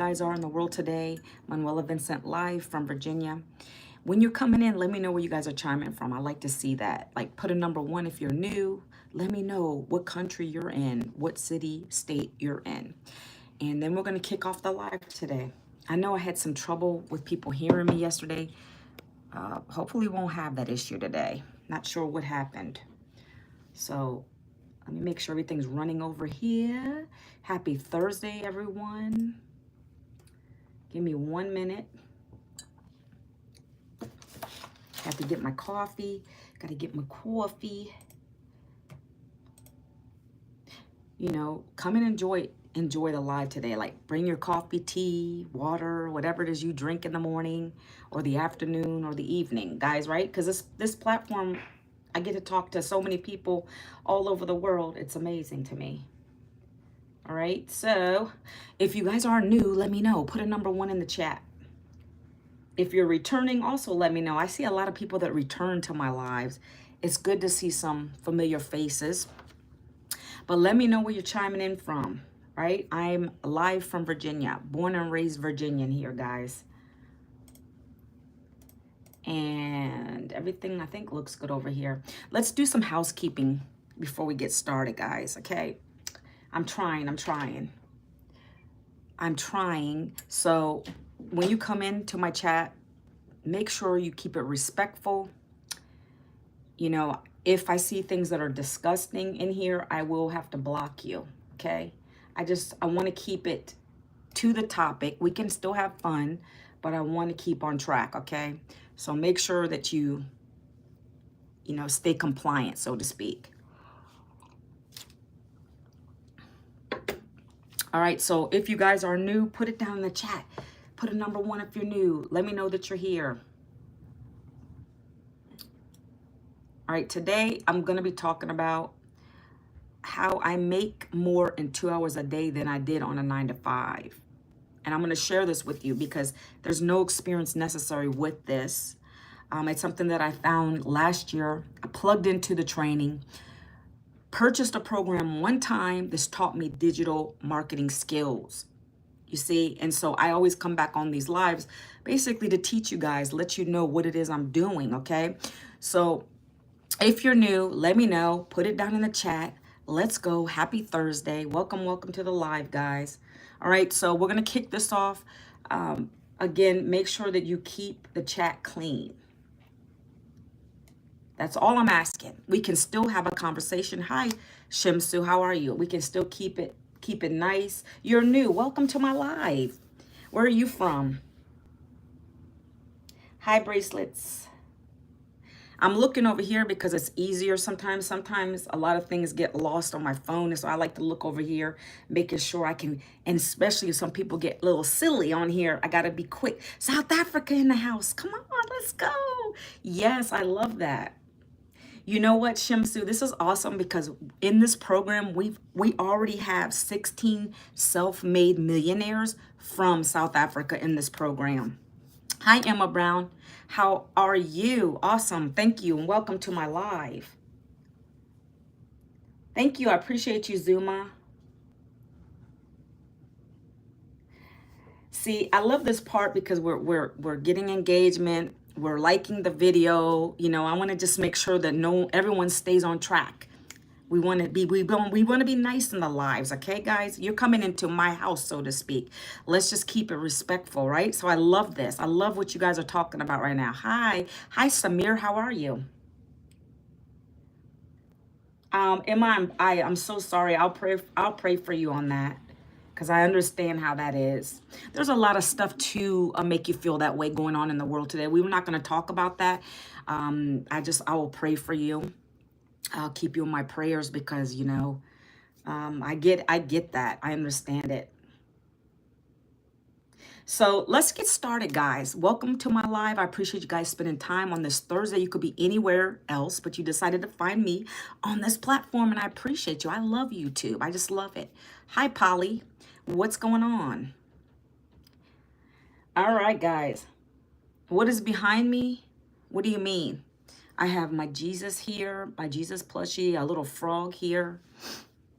guys are in the world today. Manuela Vincent live from Virginia. When you're coming in, let me know where you guys are chiming from. I like to see that. Like, put a number 1 if you're new. Let me know what country you're in, what city, state you're in. And then we're going to kick off the live today. I know I had some trouble with people hearing me yesterday. Hopefully won't have that issue today. Not sure what happened. So let me make sure everything's running over here. Happy Thursday, everyone. Give me 1 minute. Have to get my coffee. Got to get my coffee. You know, come and enjoy the live today. Like, bring your coffee, tea, water, whatever it is you drink in the morning or the afternoon or the evening, guys, right? Because this platform, I get to talk to so many people all over the world. It's amazing to me. All right, so if you guys are new, let me know. Put a number 1 in the chat. If you're returning, also let me know. I see a lot of people that return to my lives. It's good to see some familiar faces. But let me know where you're chiming in from, right? I'm live from Virginia, born and raised Virginian here, guys. And everything, I think, looks good over here. Let's do some housekeeping before we get started, guys, okay? I'm trying. So when you come into my chat, make sure you keep it respectful. You know, if I see things that are disgusting in here, I will have to block you, okay? I want to keep it to the topic. We can still have fun, but I want to keep on track, okay? So make sure that you know, stay compliant, so to speak. All right, so if you guys are new, put it down in the chat. Put a number 1 if you're new. Let me know that you're here. All right, today I'm going to be talking about how I make more in 2 hours a day than I did on a 9 to 5. And I'm going to share this with you because there's no experience necessary with this. It's something that I found last year. I plugged into the training, purchased a program one time. This taught me digital marketing skills, you see. And so I always come back on these lives basically to teach you guys, let you know what it is I'm doing, okay? So if you're new, let me know. Put it down in the chat. Let's go. Happy Thursday. Welcome to the live, guys. All right, so we're going to kick this off. Again, make sure that you keep the chat clean. That's all I'm asking. We can still have a conversation. Hi, Shimsu, how are you? We can still keep it nice. You're new. Welcome to my live. Where are you from? Hi, Bracelets. I'm looking over here because it's easier sometimes. Sometimes a lot of things get lost on my phone, and so I like to look over here, making sure I can, and especially if some people get a little silly on here, I gotta be quick. South Africa in the house. Come on, let's go. Yes, I love that. You know what, Shimsu, this is awesome because in this program, we already have 16 self-made millionaires from South Africa in this program. Hi, Emma Brown. How are you? Awesome. Thank you. And welcome to my live. Thank you. I appreciate you, Zuma. See, I love this part because we're getting engagement. We're liking the video. You know, I want to just make sure that everyone stays on track. We want to be nice in the lives, okay, guys? You're coming into my house, so to speak. Let's just keep it respectful, right? So I love this. I love what you guys are talking about right now. Hi, Samir. How are you? Emma, I'm so sorry. I'll pray for you on that because I understand how that is. There's a lot of stuff to make you feel that way going on in the world today. We were not going to talk about that. I will pray for you. I'll keep you in my prayers because, you know, I get that. I understand it. So let's get started, guys. Welcome to my live. I appreciate you guys spending time on this Thursday. You could be anywhere else, but you decided to find me on this platform, and I appreciate you. I love YouTube. I just love it. Hi, Polly. What's going on? All right, guys. What is behind me? What do you mean? I have my Jesus here, my Jesus plushie, a little frog here.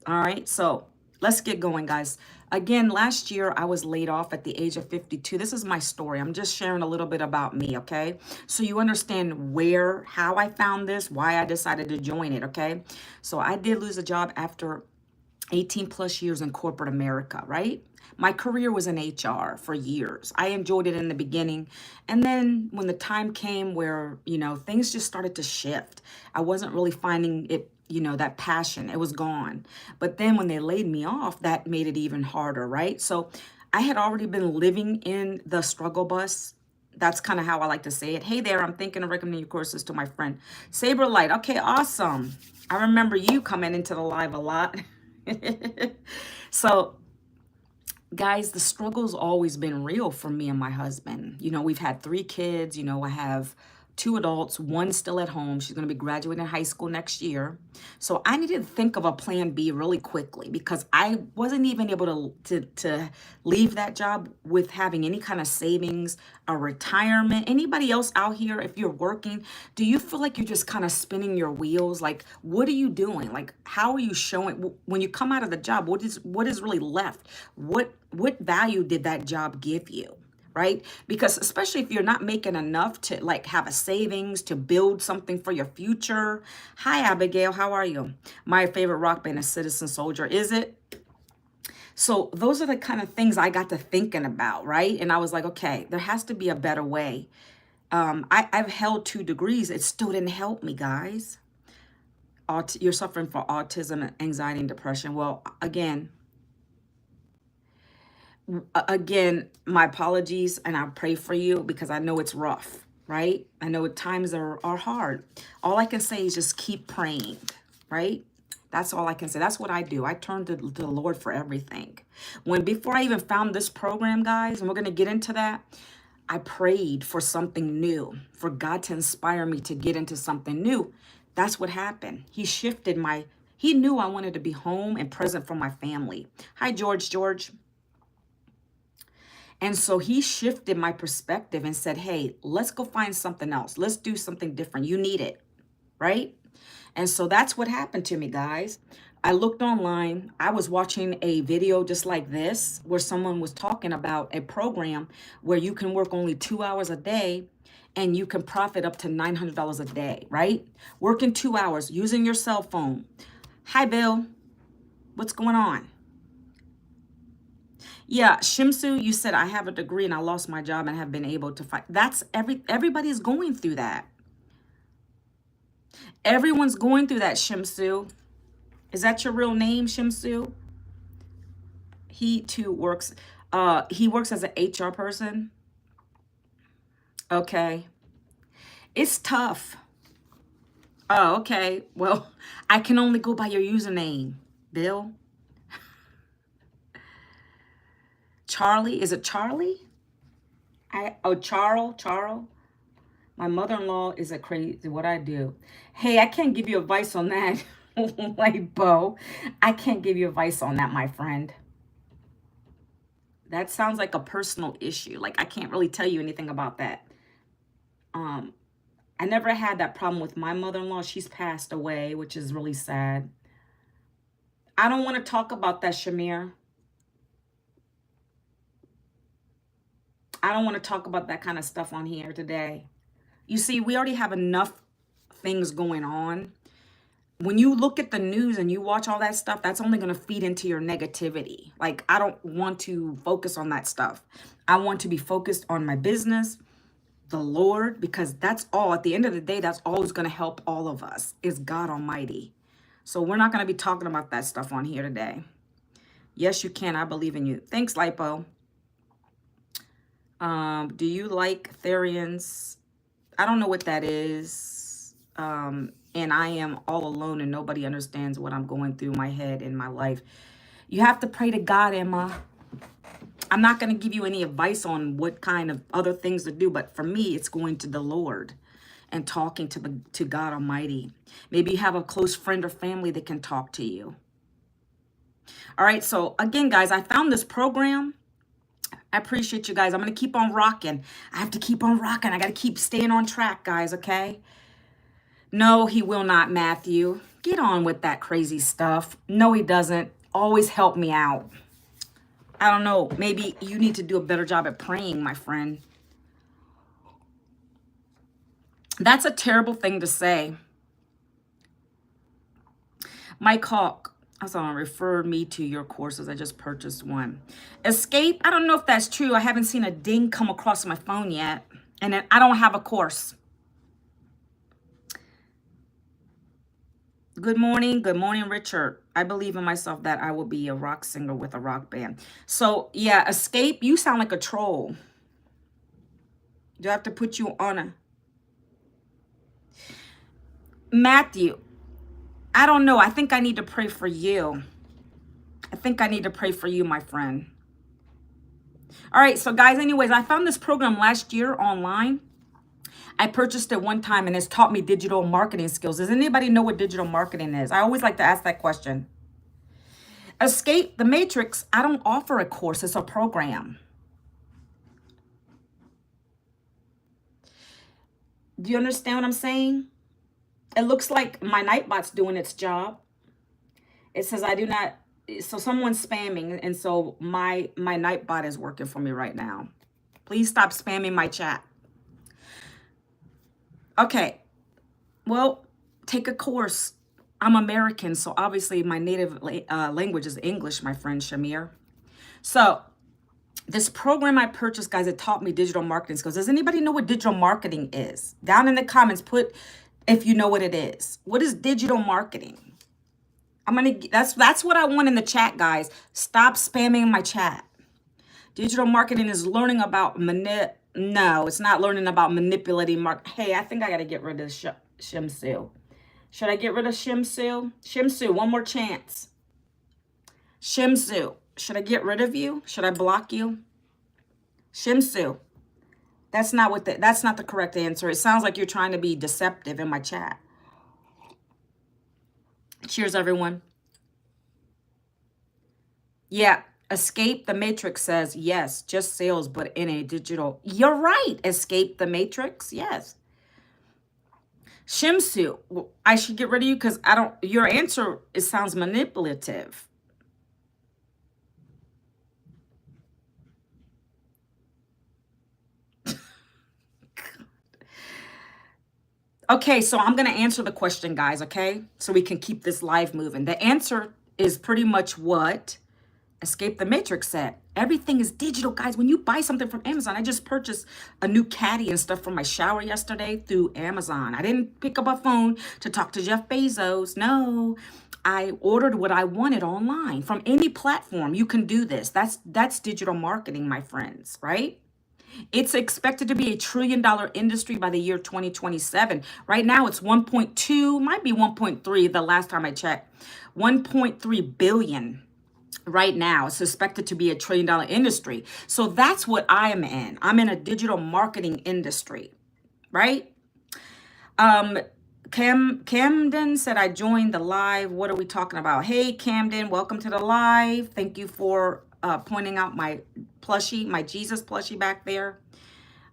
All right, so let's get going, guys. Again, last year I was laid off at the age of 52. This is my story. I'm just sharing a little bit about me, okay? So you understand how I found this, why I decided to join it, okay? So I did lose a job after 18 plus years in corporate America, right? My career was in HR for years. I enjoyed it in the beginning. And then when the time came where, things just started to shift, I wasn't really finding it, that passion. It was gone. But then when they laid me off, that made it even harder, right? So I had already been living in the struggle bus. That's kind of how I like to say it. Hey there, I'm thinking of recommending your courses to my friend. Saber Light. Okay, awesome. I remember you coming into the live a lot. So, guys, the struggle's always been real for me and my husband. We've had 3 kids. I have 2 adults, one still at home. She's going to be graduating high school next year. So I needed to think of a plan B really quickly because I wasn't even able to leave that job with having any kind of savings, a retirement. Anybody else out here, if you're working, do you feel like you're just kind of spinning your wheels? Like, what are you doing? Like, how are you showing when you come out of the job? What is really left? What value did that job give you? Right? Because especially if you're not making enough to like have a savings to build something for your future. Hi, Abigail. How are you? My favorite rock band is Citizen Soldier. Is it? So those are the kind of things I got to thinking about, right? And I was like, okay, there has to be a better way. I've held 2 degrees. It still didn't help me, guys. You're suffering from autism, anxiety, and depression. Well, again, my apologies, and I pray for you because I know it's rough, right? I know times are hard. All I can say is just keep praying, right? That's all I can say. That's what I do. I turn to the Lord for everything. Before I even found this program, guys, and we're going to get into that, I prayed for something new, for God to inspire me to get into something new. That's what happened. He knew I wanted to be home and present for my family. Hi, George. And so he shifted my perspective and said, hey, let's go find something else. Let's do something different. You need it, right? And so that's what happened to me, guys. I looked online. I was watching a video just like this where someone was talking about a program where you can work only 2 hours a day and you can profit up to $900 a day, right? Working 2 hours, using your cell phone. Hi, Bill. What's going on? Yeah, Shimsu, you said I have a degree and I lost my job and have been able to fight. That's everybody's going through that. Everyone's going through that, Shimsu. Is that your real name, Shimsu? He too works. He works as an HR person. Okay. It's tough. Oh, okay. Well, I can only go by your username, Bill. Charlie, is it Charlie? Charles. My mother-in-law is a crazy, what I do. Hey, I can't give you advice on that. Like, Bo, I can't give you advice on that, my friend. That sounds like a personal issue. Like, I can't really tell you anything about that. I never had that problem with my mother-in-law. She's passed away, which is really sad. I don't want to talk about that, Shamir. I don't want to talk about that kind of stuff on here today. You see, we already have enough things going on. When you look at the news and you watch all that stuff, that's only going to feed into your negativity. Like, I don't want to focus on that stuff. I want to be focused on my business, the Lord, because that's all. At the end of the day, that's always going to help all of us, is God Almighty. So we're not going to be talking about that stuff on here today. Yes, you can. I believe in you. Thanks, Lipo. Do you like Therians? I don't know what that is. And I am all alone and nobody understands what I'm going through my head in my life. You have to pray to God, Emma. I'm not going to give you any advice on what kind of other things to do, but for me, it's going to the Lord and talking to God Almighty. Maybe you have a close friend or family that can talk to you. All right. So again, guys, I found this program. I appreciate you guys. I'm going to keep on rocking. I have to keep on rocking. I got to keep staying on track, guys, okay? No, he will not, Matthew. Get on with that crazy stuff. No, he doesn't. Always help me out. I don't know. Maybe you need to do a better job at praying, my friend. That's a terrible thing to say. Mike Hawk, I was going to refer me to your courses. I just purchased one. Escape, I don't know if that's true. I haven't seen a ding come across my phone yet. And then I don't have a course. Good morning, Richard. I believe in myself that I will be a rock singer with a rock band. So, yeah, Escape, you sound like a troll. Do I have to put you on a... Matthew, I don't know. I think I need to pray for you. I think I need to pray for you, my friend. All right, so guys, anyways, I found this program last year online. I purchased it one time and it's taught me digital marketing skills. Does anybody know what digital marketing is? I always like to ask that question. Escape the Matrix, I don't offer a course. It's a program. Do you understand what I'm saying? It looks like my Nightbot's doing its job. It says I do not, so someone's spamming, and so my Nightbot is working for me right now. Please stop spamming my chat. Okay, well, take a course. I'm American, so obviously my native language is English, my friend Shamir. So this program I purchased, guys, it taught me digital marketing skills. Does anybody know what digital marketing is? Down in the comments, put if you know what it is. What is digital marketing? That's what I want in the chat, guys. Stop spamming my chat. Digital marketing is learning about no, it's not learning about manipulating Hey, I think I got to get rid of Shimsu. Should I get rid of Shimsu? Shimsu, one more chance. Shimsu, should I get rid of you? Should I block you? Shimsu, that's not the correct answer. It sounds like you're trying to be deceptive in my chat. Cheers, everyone. Yeah, Escape the Matrix says, yes, just sales, but in a digital. You're right, Escape the Matrix, yes. Shimsu, I should get rid of you because your answer, it sounds manipulative. Okay, so I'm going to answer the question, guys, okay? So we can keep this live moving. The answer is pretty much what Escape the Matrix said. Everything is digital, guys. When you buy something from Amazon, I just purchased a new caddy and stuff for my shower yesterday through Amazon. I didn't pick up a phone to talk to Jeff Bezos. No, I ordered what I wanted online from any platform. You can do this. That's digital marketing, my friends, right? It's expected to be a $1 trillion industry by the year 2027. Right now, it's 1.2, might be 1.3 the last time I checked. 1.3 billion right now. It's expected to be a $1 trillion industry. So that's what I am in. I'm in a digital marketing industry, right? Camden said, I joined the live. What are we talking about? Hey, Camden, welcome to the live. Thank you for pointing out my plushie, my Jesus plushie back there.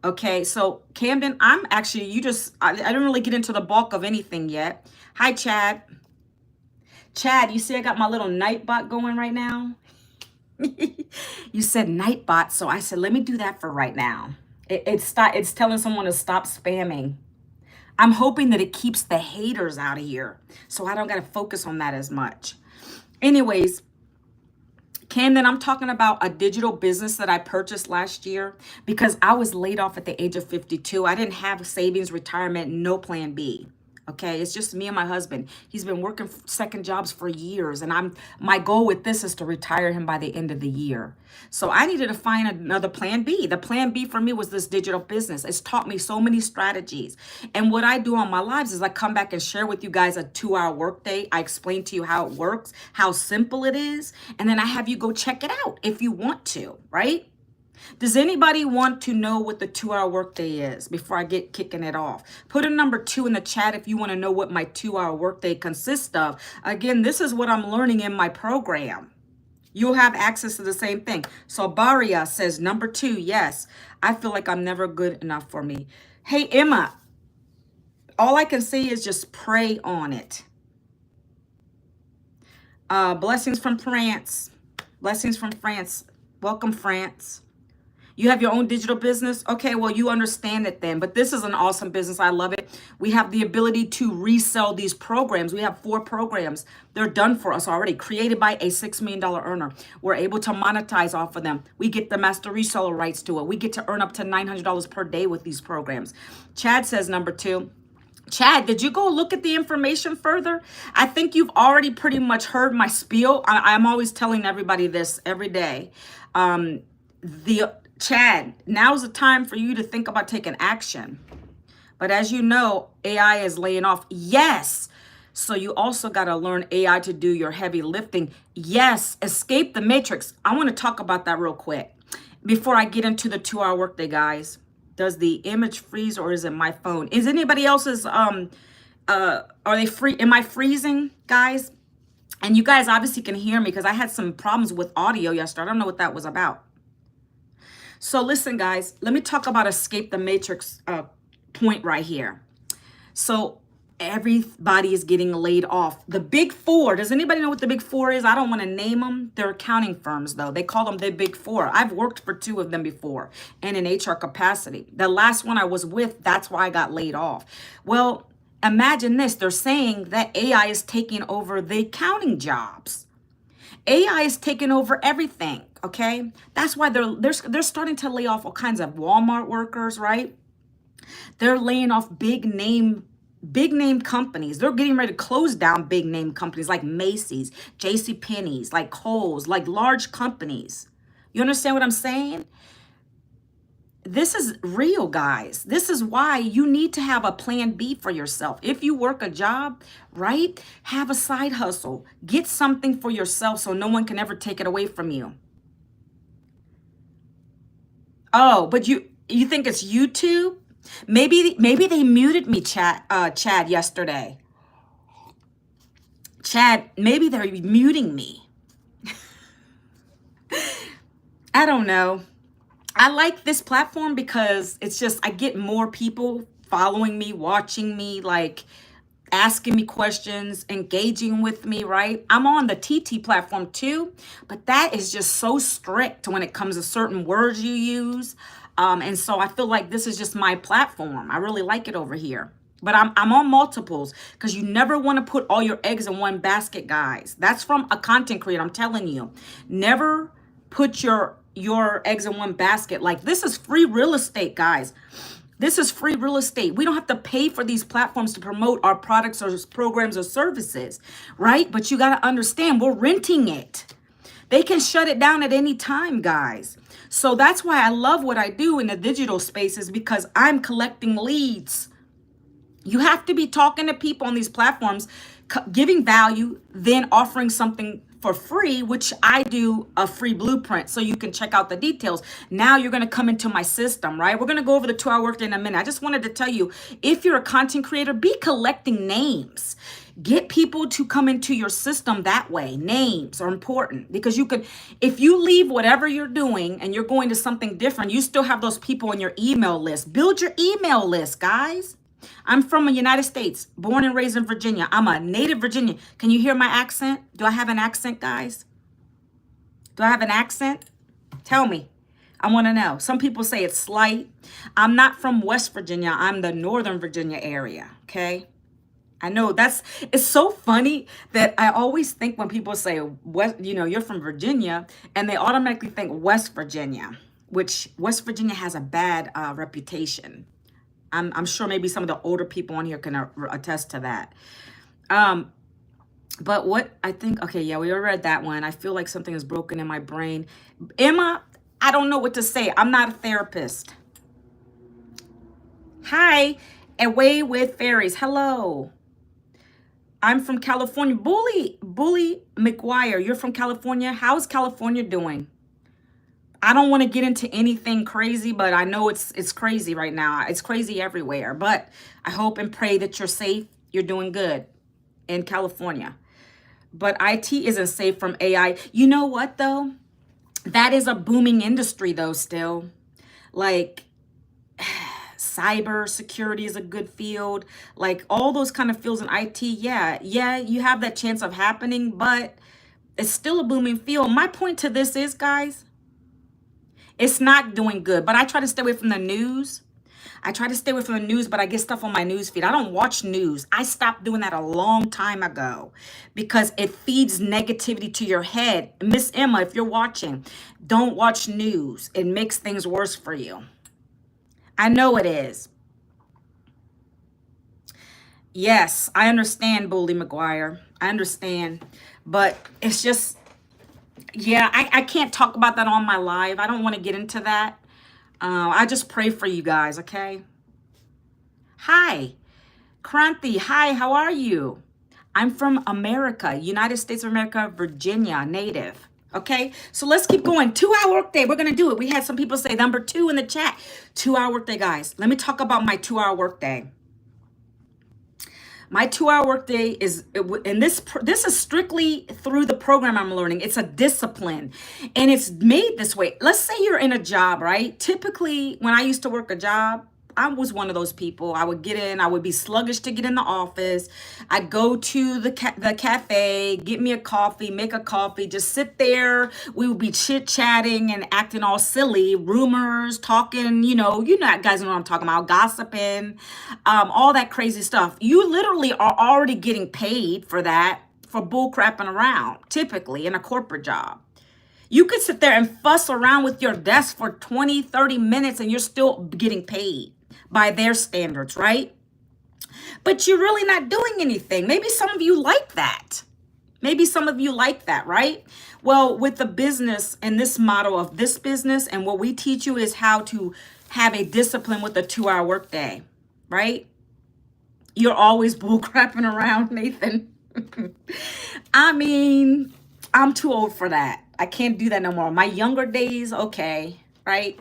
Okay, so Camden, I'm actually, I didn't really get into the bulk of anything yet. Hi, Chad. Chad, you see I got my little Nightbot going right now? You said Nightbot, so I said, let me do that for right now. It's telling someone to stop spamming. I'm hoping that it keeps the haters out of here, so I don't got to focus on that as much. Anyways, Camden, I'm talking about a digital business that I purchased last year because I was laid off at the age of 52. I didn't have savings, retirement, no plan B. Okay, it's just me and my husband. He's been working second jobs for years, and my goal with this is to retire him by the end of the year. So I needed to find another plan B. The plan B for me was this digital business. It's taught me so many strategies. And what I do on my lives is I come back and share with you guys a 2-hour workday. I explain to you how it works, how simple it is, and then I have you go check it out if you want to, right? Does anybody want to know what the 2-hour workday is before I get kicking it off? Put a number 2 in the chat if you want to know what my 2-hour workday consists of. Again, this is what I'm learning in my program. You'll have access to the same thing. So Baria says number 2, yes. I feel like I'm never good enough for me. Hey, Emma, all I can say is just pray on it. Blessings from France. Blessings from France. Welcome, France. You have your own digital business? Okay, well, you understand it then. But this is an awesome business. I love it. We have the ability to resell these programs. We have 4 programs. They're done for us already, created by a $6 million earner. We're able to monetize off of them. We get the master reseller rights to it. We get to earn up to $900 per day with these programs. Chad says number 2. Chad, did you go look at the information further? I think you've already pretty much heard my spiel. I'm always telling everybody this every day. The Chad, now's the time for you to think about taking action. But as you know, AI is laying off. Yes. So you also got to learn AI to do your heavy lifting. Yes. Escape the matrix. I want to talk about that real quick before I get into the 2-hour workday, guys. Does the image freeze or is it my phone? Is anybody else's, are they free? Am I freezing, guys? And you guys obviously can hear me because I had some problems with audio yesterday. I don't know what that was about. So listen, guys, let me talk about escape the matrix point right here. So everybody is getting laid off. The big 4, does anybody know what the big 4 is? I don't want to name them. They're accounting firms, though. They call them the big 4. I've worked for 2 of them before and in HR capacity. The last one I was with, that's why I got laid off. Well, imagine this. They're saying that AI is taking over the accounting jobs. AI is taking over everything, okay? That's why they're starting to lay off all kinds of Walmart workers, right? They're laying off big name companies. They're getting ready to close down big name companies like Macy's, JCPenney's, like Kohl's, like large companies. You understand what I'm saying? This is real, guys. This is why you need to have a plan B for yourself. If you work a job, right? Have a side hustle. Get something for yourself so no one can ever take it away from you. Oh, but you think it's YouTube? Maybe they muted me, Chad, yesterday. Chad, maybe they're muting me. I don't know. I like this platform because it's just, I get more people following me, watching me, like asking me questions, engaging with me, right? I'm on the TT platform too, but that is just so strict when it comes to certain words you use. And so I feel like this is just my platform. I really like it over here. But I'm on multiples because you never want to put all your eggs in one basket, guys. That's from a content creator. I'm telling you, never put your eggs in one basket. Like, this is free real estate, guys. This is free real estate. We don't have to pay for these platforms to promote our products or programs or services, right? But you got to understand, we're renting it. They can shut it down at any time, guys. So that's why I love what I do in the digital spaces, because I'm collecting leads. You have to be talking to people on these platforms, giving value, then offering something for free, which I do a free blueprint so you can check out the details. Now you're going to come into my system, right? We're going to go over the 2-hour workday in a minute. I just wanted to tell you, if you're a content creator, be collecting names. Get people to come into your system that way. Names are important because you could, if you leave whatever you're doing and you're going to something different, you still have those people on your email list. Build your email list, guys. I'm from the United States, born and raised in Virginia. I'm a native Virginian. Can you hear my accent? Do I have an accent, guys? Do I have an accent? Tell me. I want to know. Some people say it's slight. I'm not from West Virginia. I'm the Northern Virginia area, okay? I know it's so funny that I always think when people say, West, you're from Virginia, and they automatically think West Virginia, which West Virginia has a bad reputation. I'm sure maybe some of the older people on here can attest to that. But what I think, okay, yeah, we already read that one. I feel like something is broken in my brain. Emma, I don't know what to say. I'm not a therapist. Hi, Away with Fairies. Hello. I'm from California. Bully McGuire, you're from California. How's California doing? I don't want to get into anything crazy, but I know it's crazy right now. It's crazy everywhere. But I hope and pray that you're safe. You're doing good in California. But IT isn't safe from AI. You know what, though? That is a booming industry, though, still. Like, cyber security is a good field. Like, all those kind of fields in IT, yeah, you have that chance of happening, but it's still a booming field. My point to this is, guys, It's not doing good. But I try to stay away from the news. I try to stay away from the news, but I get stuff on my news feed. I don't watch news. I stopped doing that a long time ago because it feeds negativity to your head. Miss Emma, if you're watching, don't watch news. It makes things worse for you. I know it is. Yes, I understand, Bully McGuire. I understand. But it's just, yeah, I can't talk about that on my live. I don't want to get into that. I just pray for you guys, okay? Hi, Kranti. Hi, how are you? I'm from America, United States of America, Virginia, native. Okay, so let's keep going. 2-hour workday. We're going to do it. We had some people say number 2 in the chat. 2-hour workday, guys. Let me talk about my 2-hour workday. My 2-hour workday is, and this is strictly through the program I'm learning. It's a discipline, and it's made this way. Let's say you're in a job, right? Typically, when I used to work a job, I was one of those people. I would get in, I would be sluggish to get in the office. I'd go to the cafe, get me a coffee, make a coffee, just sit there. We would be chit-chatting and acting all silly, rumors, talking, you guys know what I'm talking about, gossiping, all that crazy stuff. You literally are already getting paid for that, for bull crapping around, typically in a corporate job. You could sit there and fuss around with your desk for 20, 30 minutes and you're still getting paid by their standards, right? But you're really not doing anything. Maybe some of you like that. Maybe some of you like that, right? Well, with the business and this model of this business, and what we teach you is how to have a discipline with a 2-hour workday, right? You're always bullcrapping around, Nathan. I mean, I'm too old for that. I can't do that no more. My younger days, okay, right?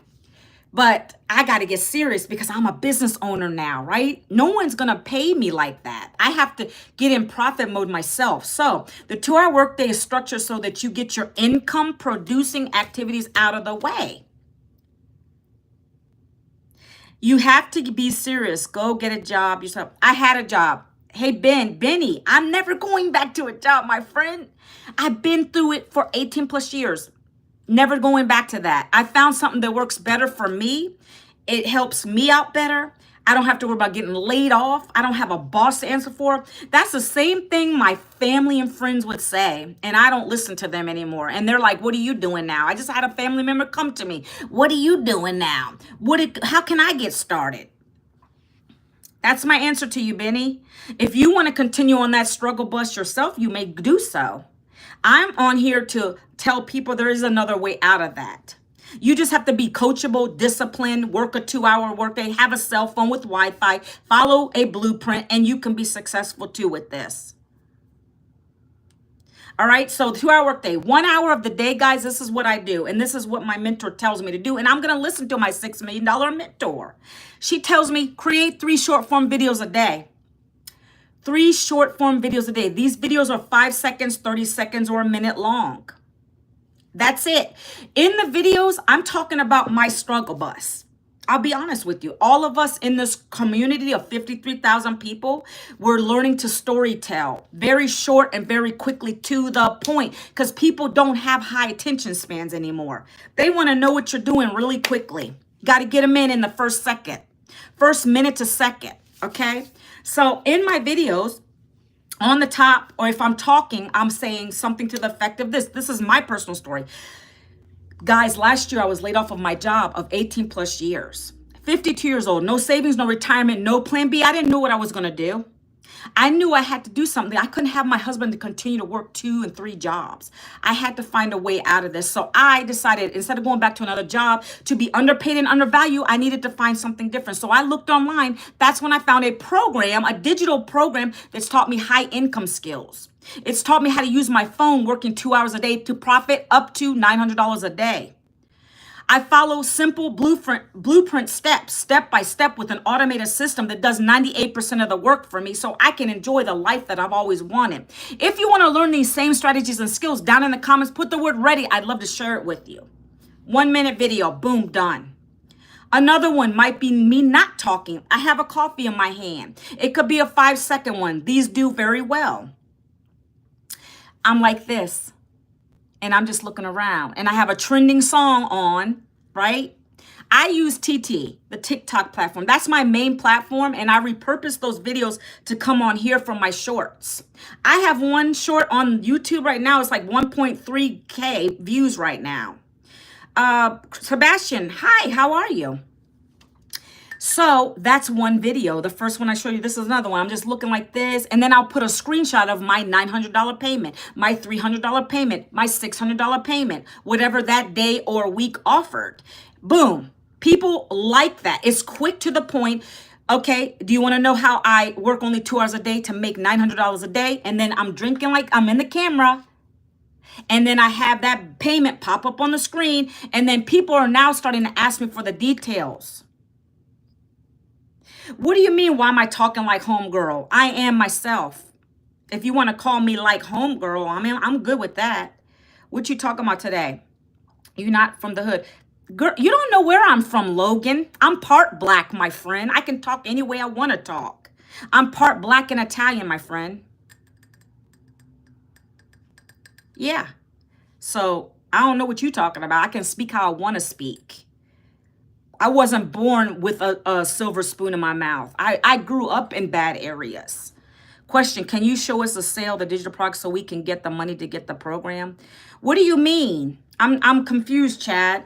But I got to get serious because I'm a business owner now, right? No one's going to pay me like that. I have to get in profit mode myself. So the 2-hour workday is structured so that you get your income producing activities out of the way. You have to be serious. Go get a job yourself. I had a job. Hey, Benny, I'm never going back to a job, my friend. I've been through it for 18 plus years. Never going back to that. I found something that works better for me. It helps me out better. I don't have to worry about getting laid off. I don't have a boss to answer for. That's the same thing my family and friends would say, and I don't listen to them anymore. And they're like, what are you doing now? I just had a family member come to me. What are you doing now? How can I get started? That's my answer to you, Benny. If you want to continue on that struggle bus yourself, you may do so. I'm on here to tell people there is another way out of that. You just have to be coachable, disciplined, work a 2-hour workday, have a cell phone with Wi-Fi, follow a blueprint, and you can be successful too with this. All right, so 2-hour workday, 1 hour of the day, guys, this is what I do. And this is what my mentor tells me to do. And I'm going to listen to my $6 million mentor. She tells me create 3 short form videos a day. 3 short form videos a day. These videos are 5 seconds, 30 seconds, or a minute long. That's it. In the videos, I'm talking about my struggle bus. I'll be honest with you. All of us in this community of 53,000 people, we're learning to storytell very short and very quickly to the point because people don't have high attention spans anymore. They want to know what you're doing really quickly. Got to get them in the first second, first minute to second. Okay. So in my videos, on the top, or if I'm talking, I'm saying something to the effect of this. This is my personal story. Guys, last year I was laid off of my job of 18 plus years. 52 years old, no savings, no retirement, no plan B. I didn't know what I was going to do. I knew I had to do something. I couldn't have my husband to continue to work 2 and 3 jobs. I had to find a way out of this. So I decided instead of going back to another job to be underpaid and undervalued, I needed to find something different. So I looked online. That's when I found a program, a digital program that's taught me high income skills. It's taught me how to use my phone working 2 hours a day to profit up to $900 a day. I follow simple blueprint steps, step by step with an automated system that does 98% of the work for me so I can enjoy the life that I've always wanted. If you want to learn these same strategies and skills, down in the comments, put the word ready. I'd love to share it with you. 1 minute video, boom, done. Another one might be me not talking. I have a coffee in my hand. It could be a 5-second one. These do very well. I'm like this. And I'm just looking around and I have a trending song on, right? I use TT, the TikTok platform. That's my main platform, and I repurpose those videos to come on here from my shorts. I have one short on YouTube right now. It's like 1.3K views right now. Sebastian, hi, how are you? So that's one video. The first one I show you, this is another one. I'm just looking like this. And then I'll put a screenshot of my $900 payment, my $300 payment, my $600 payment, whatever that day or week offered. Boom. People like that. It's quick to the point. Okay, do you want to know how I work only 2 hours a day to make $900 a day? And then I'm drinking like I'm in the camera. And then I have that payment pop up on the screen. And then people are now starting to ask me for the details. What do you mean, why am I talking like homegirl? I am myself. If you want to call me like homegirl, I mean, I'm good with that. What you talking about today? You're not from the hood. Girl, you don't know where I'm from, Logan. I'm part black, my friend. I can talk any way I want to talk. I'm part black and Italian, my friend. Yeah. So I don't know what you're talking about. I can speak how I want to speak. I wasn't born with a silver spoon in my mouth. I grew up in bad areas. Question, can you show us a sale, the digital product, so we can get the money to get the program? What do you mean? I'm confused, Chad.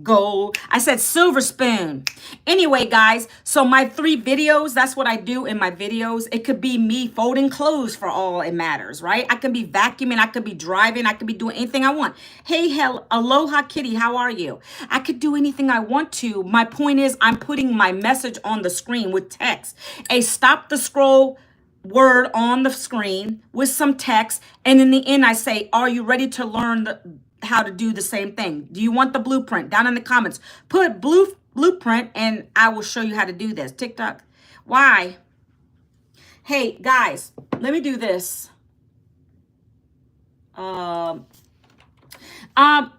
Gold. I said silver spoon. Anyway, guys, so my 3 videos, that's what I do in my videos. It could be me folding clothes for all it matters, right? I could be vacuuming, I could be driving, I could be doing anything I want. Hey, hell, aloha kitty, how are you? I could do anything I want to. My point is I'm putting my message on the screen with text. A stop the scroll word on the screen with some text. And in the end, I say, are you ready to learn how to do the same thing? Do you want the blueprint? Down in the comments, put blueprint and I will show you how to do this. TikTok. Why? Hey guys, let me do this. I'm not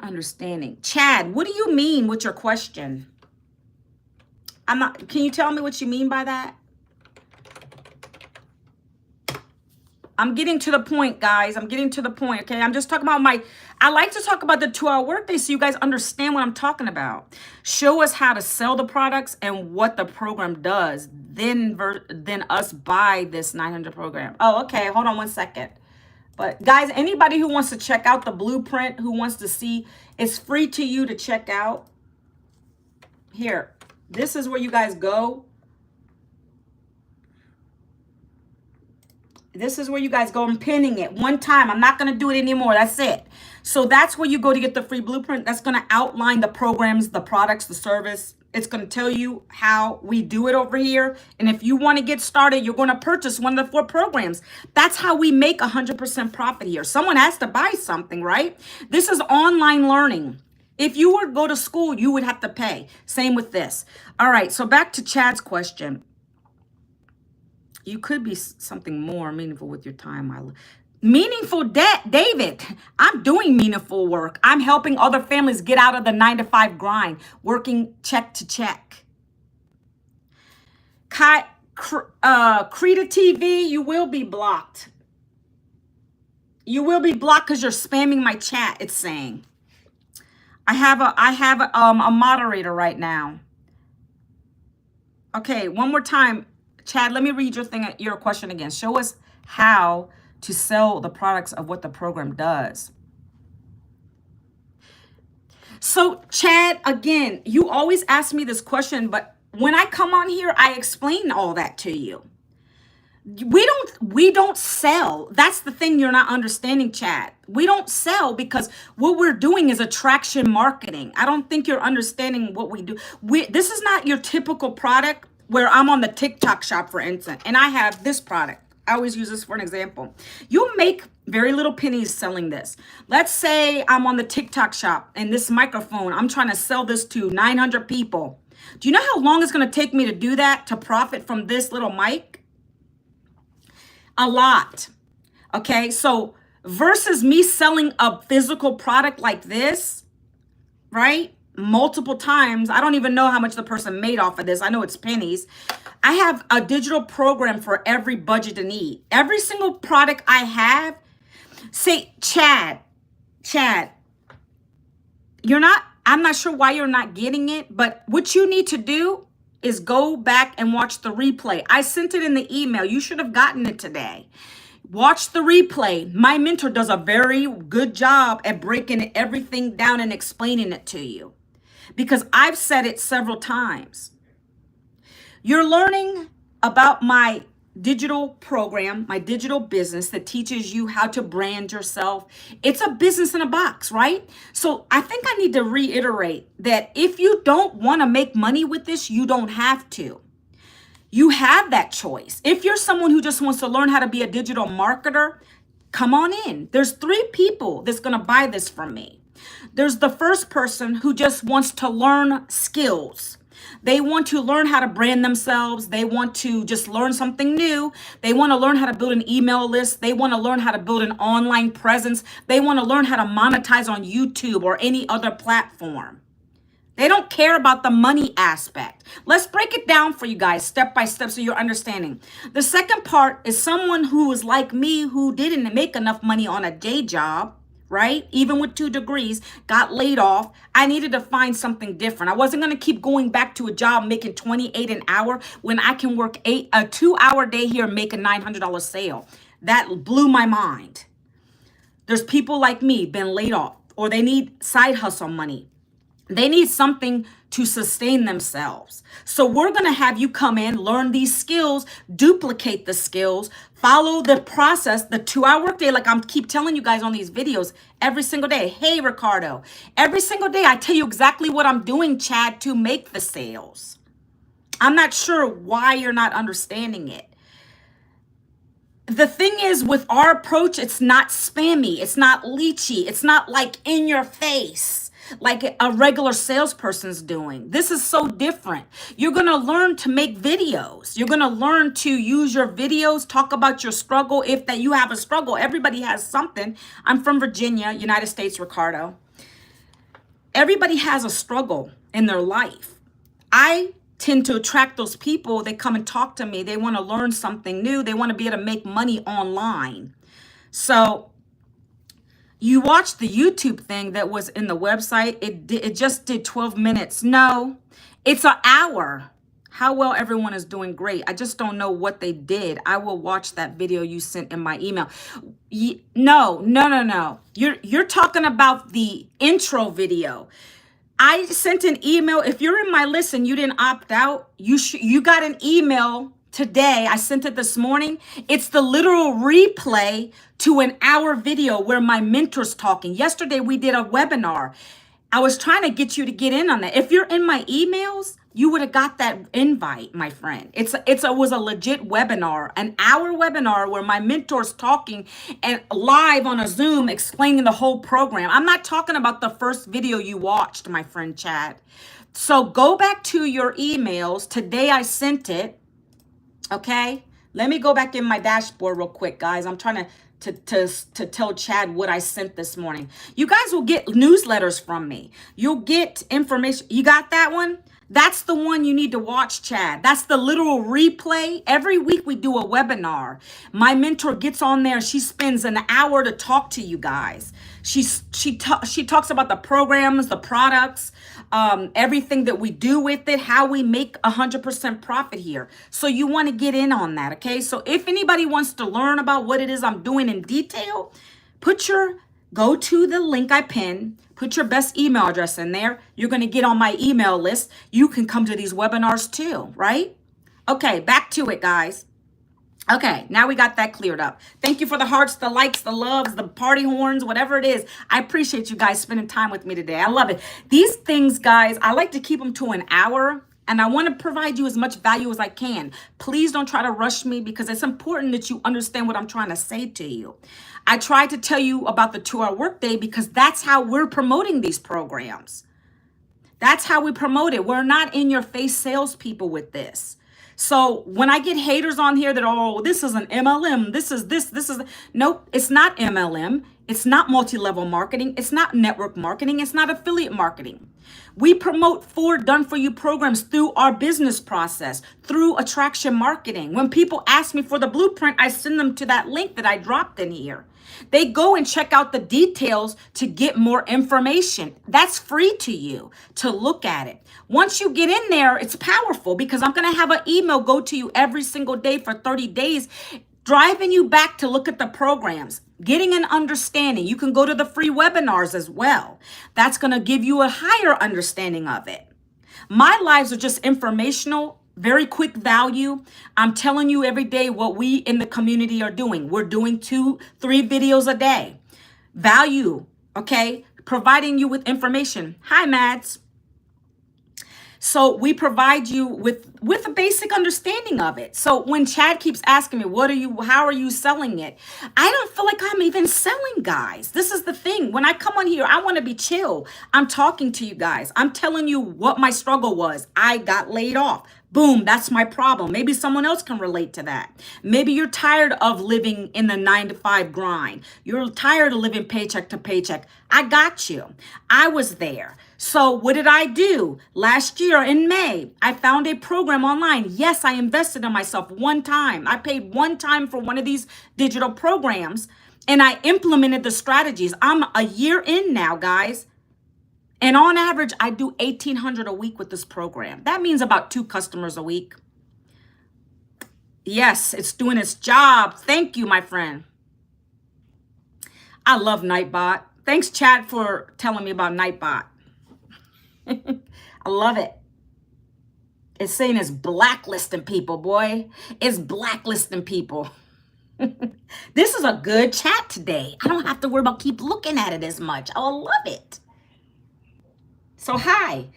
understanding. Chad, what do you mean with your question? Can you tell me what you mean by that? I'm getting to the point, guys. I'm getting to the point, okay? I'm just talking about I like to talk about the 2-hour workday so you guys understand what I'm talking about. Show us how to sell the products and what the program does. Then us buy this 900 program. Oh, okay. Hold on one second. But guys, anybody who wants to check out the blueprint, who wants to see, it's free to you to check out. Here, this is where you guys go. This is where you guys go. I'm pinning it one time. I'm not going to do it anymore. That's it. So that's where you go to get the free blueprint. That's going to outline the programs, the products, the service. It's going to tell you how we do it over here. And if you want to get started, you're going to purchase one of the 4 programs. That's how we make 100% profit here. Someone has to buy something, right? This is online learning. If you were to go to school, you would have to pay. Same with this. All right. So back to Chad's question. You could be something more meaningful with your time. Meaningful debt, David. I'm doing meaningful work. I'm helping other families get out of the 9-to-5 grind, working check to check. Creta TV, you will be blocked. You will be blocked because you're spamming my chat. It's saying. I have a moderator right now. Okay, one more time. Chad, let me read your question again. Show us how to sell the products of what the program does. So, Chad, again, you always ask me this question, but when I come on here, I explain all that to you. We don't sell. That's the thing you're not understanding, Chad. We don't sell because what we're doing is attraction marketing. I don't think you're understanding what we do. This is not your typical product where I'm on the TikTok shop, for instance, and I have this product. I always use this for an example. You'll make very little pennies selling this. Let's say I'm on the TikTok shop and this microphone, I'm trying to sell this to 900 people. Do you know how long it's going to take me to do that, to profit from this little mic? A lot. Okay, so versus me selling a physical product like this, right? multiple times. I don't even know how much the person made off of this. I know it's pennies. I have a digital program for every budget and need. Every single product I have, say, Chad, I'm not sure why you're not getting it, but what you need to do is go back and watch the replay. I sent it in the email. You should have gotten it today. Watch the replay. My mentor does a very good job at breaking everything down and explaining it to you, because I've said it several times. You're learning about my digital program, my digital business that teaches you how to brand yourself. It's a business in a box, right? So I think I need to reiterate that if you don't want to make money with this, you don't have to. You have that choice. If you're someone who just wants to learn how to be a digital marketer, come on in. There's 3 people that's going to buy this from me. There's the first person who just wants to learn skills. They want to learn how to brand themselves. They want to just learn something new. They want to learn how to build an email list. They want to learn how to build an online presence. They want to learn how to monetize on YouTube or any other platform. They don't care about the money aspect. Let's break it down for you guys step by step so you're understanding. The second part is someone who is like me, who didn't make enough money on a day job, right? Even with 2 degrees, got laid off. I needed to find something different. I wasn't going to keep going back to a job making $28 an hour when I can work a 2-hour day here and make a $900 sale. That blew my mind. There's people like me been laid off, or they need side hustle money. They need something to sustain themselves. So we're going to have you come in, learn these skills, duplicate the skills, follow the process, the 2-hour workday, like I'm keep telling you guys on these videos every single day. Hey, Ricardo, every single day I tell you exactly what I'm doing, Chad, to make the sales. I'm not sure why you're not understanding it. The thing is, with our approach, it's not spammy. It's not leechy. It's not like in your face like a regular salesperson's doing. This is so different. You're going to learn to make videos. You're going to learn to use your videos, talk about your struggle. If that you have a struggle, everybody has something. I'm from Virginia, United States, Ricardo. Everybody has a struggle in their life. I tend to attract those people. They come and talk to me. They want to learn something new. They want to be able to make money online. So you watched the YouTube thing that was in the website. It just did 12 minutes. No, it's an hour. How well everyone is doing great. I just don't know what they did. I will watch that video you sent in my email. No. You're talking about the intro video. I sent an email. If you're in my list and you didn't opt out, you got an email today. I sent it this morning. It's the literal replay to an hour video where my mentor's talking. Yesterday, we did a webinar. I was trying to get you to get in on that. If you're in my emails, you would have got that invite, my friend. It was a legit webinar, an hour webinar where my mentor's talking and live on a Zoom explaining the whole program. I'm not talking about the first video you watched, my friend Chad. So go back to your emails. Today I sent it. Okay, let me go back in my dashboard real quick, guys. I'm trying to tell Chad what I sent this morning. You guys will get newsletters from me. You'll get information. You got that one? That's the one you need to watch, Chad. That's the literal replay. Every week we do a webinar. My mentor gets on there and she spends an hour to talk to you guys. She talks about the programs, the products, everything that we do with it, how we make 100% profit here. So you want to get in on that, okay? So if anybody wants to learn about what it is I'm doing in detail, go to the link I pinned, put your best email address in there. You're going to get on my email list. You can come to these webinars too, right? Okay, back to it, guys. Okay, now we got that cleared up. Thank you for the hearts, the likes, the loves, the party horns, whatever it is. I appreciate you guys spending time with me today. I love it. These things, guys, I like to keep them to an hour, and I want to provide you as much value as I can. Please don't try to rush me, because it's important that you understand what I'm trying to say to you. I tried to tell you about the 2-hour workday because that's how we're promoting these programs. That's how we promote it. We're not in your face salespeople with this. So when I get haters on here that, oh, this is an MLM, this is. Nope, it's not MLM. It's not multi-level marketing. It's not network marketing. It's not affiliate marketing. We promote 4 done-for-you programs through our business process, through attraction marketing. When people ask me for the blueprint, I send them to that link that I dropped in here. They go and check out the details to get more information. That's free to you to look at it. Once you get in there, it's powerful because I'm going to have an email go to you every single day for 30 days, driving you back to look at the programs, getting an understanding. You can go to the free webinars as well. That's going to give you a higher understanding of it. My lives are just informational, very quick value. I'm telling you every day what we in the community are doing. We're doing 2-3 videos a day. Value, okay? Providing you with information. Hi, Mads. So we provide you with a basic understanding of it. So when Chad keeps asking me, how are you selling it? I don't feel like I'm even selling, guys. This is the thing. When I come on here, I want to be chill. I'm talking to you guys. I'm telling you what my struggle was. I got laid off. Boom, that's my problem. Maybe someone else can relate to that. Maybe you're tired of living in the 9-to-5 grind. You're tired of living paycheck to paycheck. I got you. I was there. So what did I do? Last year in May, I found a program online. Yes, I invested in myself one time. I paid one time for one of these digital programs and I implemented the strategies. I'm a year in now, guys. And on average, I do $1,800 a week with this program. That means about 2 customers a week. Yes, it's doing its job. Thank you, my friend. I love Nightbot. Thanks, Chad, for telling me about Nightbot. I love it. It's saying it's blacklisting people, boy. It's blacklisting people. This is a good chat today. I don't have to worry about keep looking at it as much. I love it. So hi,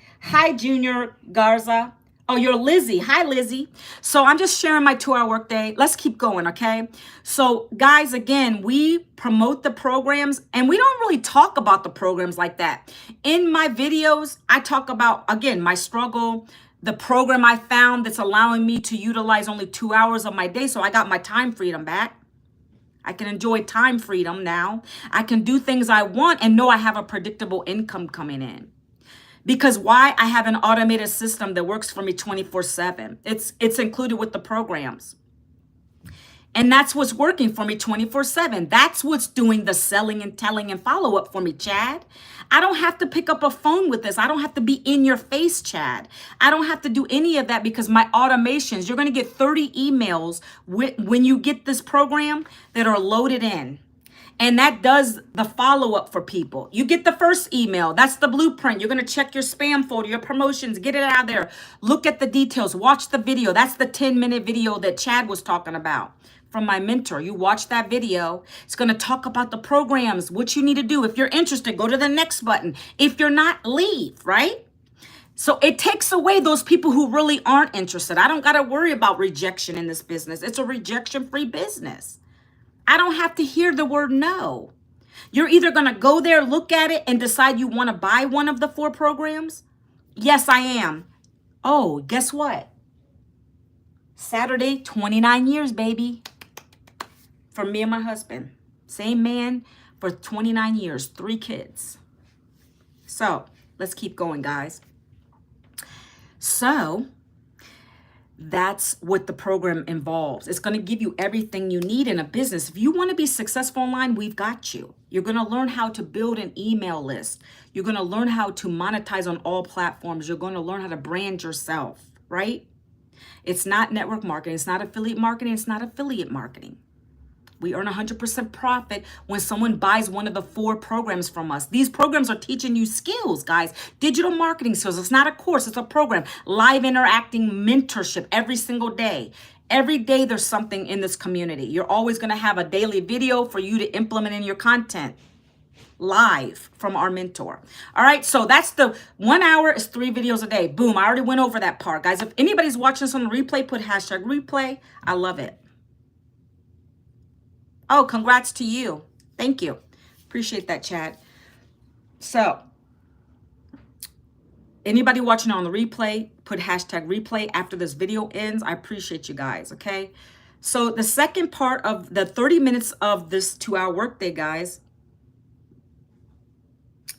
Junior Garza. Oh, you're Lizzie. Hi, Lizzie. So I'm just sharing my 2-hour workday. Let's keep going, okay? So guys, again, we promote the programs and we don't really talk about the programs like that. In my videos, I talk about, again, my struggle, the program I found that's allowing me to utilize only 2 hours of my day. So I got my time freedom back. I can enjoy time freedom now. I can do things I want and know I have a predictable income coming in. Because why? I have an automated system that works for me 24/7. It's included with the programs. And that's what's working for me 24/7. That's what's doing the selling and telling and follow-up for me, Chad. I don't have to pick up a phone with this. I don't have to be in your face, Chad. I don't have to do any of that because my automations, you're going to get 30 emails when you get this program that are loaded in. And that does the follow-up for people. You get the first email. That's the blueprint. You're going to check your spam folder, your promotions, get it out of there. Look at the details. Watch the video. That's the 10-minute video that Chad was talking about from my mentor. You watch that video. It's going to talk about the programs, what you need to do. If you're interested, go to the next button. If you're not, leave, right? So it takes away those people who really aren't interested. I don't got to worry about rejection in this business. It's a rejection-free business. I don't have to hear the word no. You're either going to go there, look at it, and decide you want to buy one of the 4 programs. Yes, I am. Oh, guess what? Saturday, 29 years, baby. For me and my husband. Same man for 29 years, 3 kids. So let's keep going, guys. So that's what the program involves. It's going to give you everything you need in a business. If you want to be successful online, we've got you. You're going to learn how to build an email list. You're going to learn how to monetize on all platforms. You're going to learn how to brand yourself, right? It's not network marketing. It's not affiliate marketing. It's not affiliate marketing. We earn 100% profit when someone buys one of the 4 programs from us. These programs are teaching you skills, guys. Digital marketing skills. It's not a course. It's a program. Live interacting mentorship every single day. Every day there's something in this community. You're always going to have a daily video for you to implement in your content. Live from our mentor. All right, so that's the 1 hour is 3 videos a day. Boom, I already went over that part. Guys, if anybody's watching this on the replay, put hashtag replay. I love it. Oh, congrats to you. Thank you. Appreciate that, Chad. So, anybody watching on the replay, put hashtag replay after this video ends. I appreciate you guys, okay? So, the second part of the 30 minutes of this 2-hour workday, guys,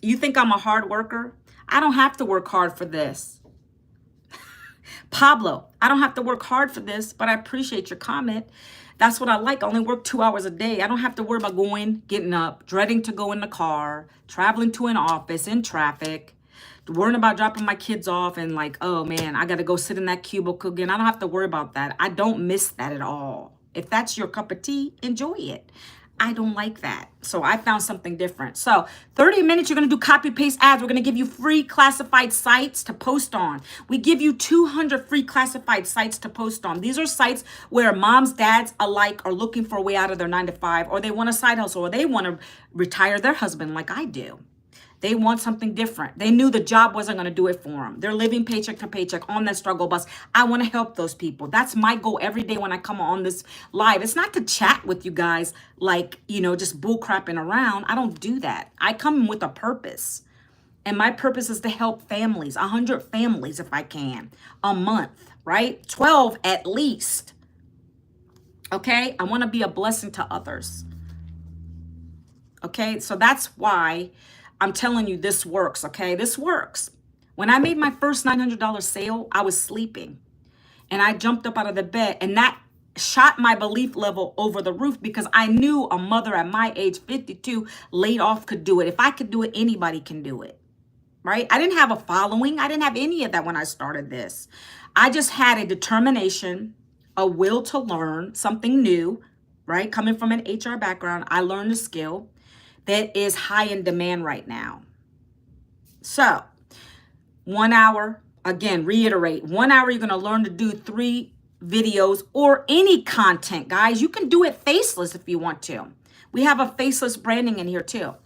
You think I'm a hard worker? I don't have to work hard for this. Pablo, I don't have to work hard for this, but I appreciate your comment. That's what I like. I only work 2 hours a day. I don't have to worry about getting up, dreading to go in the car, traveling to an office in traffic, worrying about dropping my kids off and like, oh man, I got to go sit in that cubicle again. I don't have to worry about that. I don't miss that at all. If that's your cup of tea, enjoy it. I don't like that. So I found something different. So 30 minutes, you're going to do copy paste ads. We're going to give you free classified sites to post on. We give you 200 free classified sites to post on. These are sites where moms, dads alike are looking for a way out of their 9-to-5, or they want a side hustle, or they want to retire their husband like I do. They want something different. They knew the job wasn't going to do it for them. They're living paycheck to paycheck on that struggle bus. I want to help those people. That's my goal every day when I come on this live. It's not to chat with you guys like, just bull crapping around. I don't do that. I come with a purpose. And my purpose is to help families, 100 families if I can, a month, right? 12 at least. Okay? I want to be a blessing to others. Okay? So that's why I'm telling you this works, okay? This works. When I made my first $900 sale, I was sleeping. And I jumped up out of the bed, and that shot my belief level over the roof because I knew a mother at my age, 52, laid off, could do it. If I could do it, anybody can do it, right? I didn't have a following. I didn't have any of that when I started this. I just had a determination, a will to learn something new, right? Coming from an HR background, I learned a skill that is high in demand right now. So 1 hour, again, reiterate, 1 hour, you're going to learn to do 3 videos or any content, guys. You can do it faceless if you want to. We have a faceless branding in here too.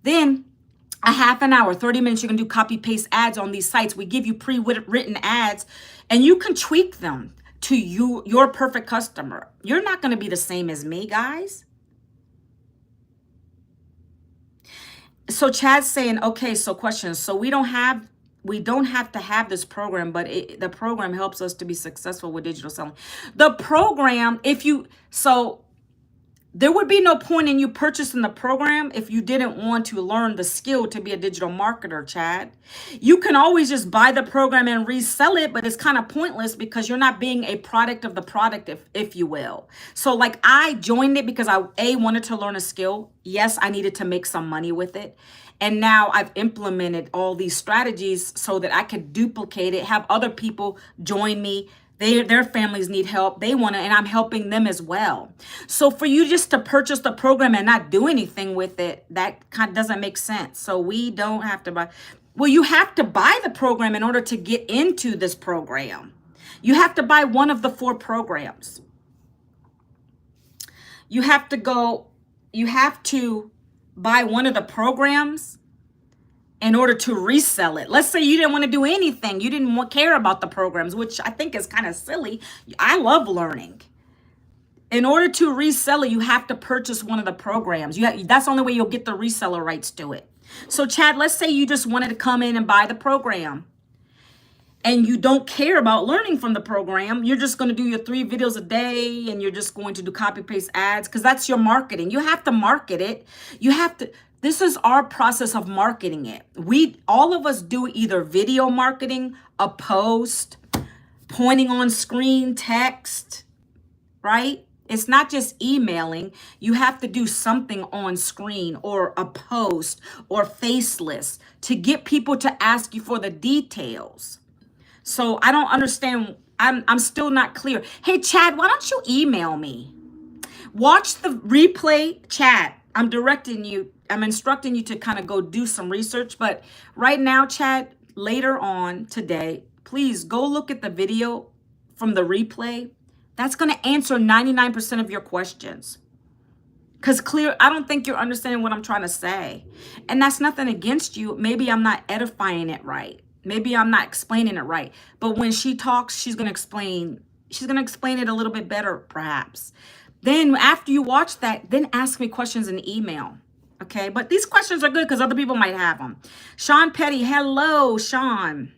Then a half an hour, 30 minutes, you can do copy paste ads on these sites. We give you pre-written ads and you can tweak them to your perfect customer. You're not going to be the same as me, guys. So Chad's saying, okay, so questions. So we don't have to have this program, but the program helps us to be successful with digital selling. The program, there would be no point in you purchasing the program if you didn't want to learn the skill to be a digital marketer, Chad. You can always just buy the program and resell it, but it's kind of pointless because you're not being a product of the product, if you will. So like I joined it because I wanted to learn a skill. Yes, I needed to make some money with it. And now I've implemented all these strategies so that I could duplicate it, have other people join me. Their families need help. They want to, and I'm helping them as well. So for you just to purchase the program and not do anything with it, that kind of doesn't make sense. So we don't have to buy. Well, you have to buy the program in order to get into this program. You have to buy one of the 4 programs. You have to buy one of the programs in order to resell it. Let's say you didn't want to do anything. You didn't care about the programs, which I think is kind of silly. I love learning. In order to resell it, you have to purchase one of the programs. That's the only way you'll get the reseller rights to it. So Chad, let's say you just wanted to come in and buy the program and you don't care about learning from the program. You're just going to do your 3 videos a day and you're just going to do copy paste ads because that's your marketing. You have to market it. This is our process of marketing it. All of us do either video marketing, a post, pointing on screen, text, right? It's not just emailing. You have to do something on screen or a post or faceless to get people to ask you for the details. So I don't understand. I'm still not clear. Hey, Chad, why don't you email me? Watch the replay, Chad. I'm instructing you to kind of go do some research. But right now, Chad, later on today, please go look at the video from the replay. That's going to answer 99% of your questions. Because I don't think you're understanding what I'm trying to say. And that's nothing against you. Maybe I'm not edifying it right. Maybe I'm not explaining it right. But when she talks, she's going to explain it a little bit better, perhaps. Then after you watch that, then ask me questions in email. Okay, but these questions are good because other people might have them. Sean Petty, hello, Sean.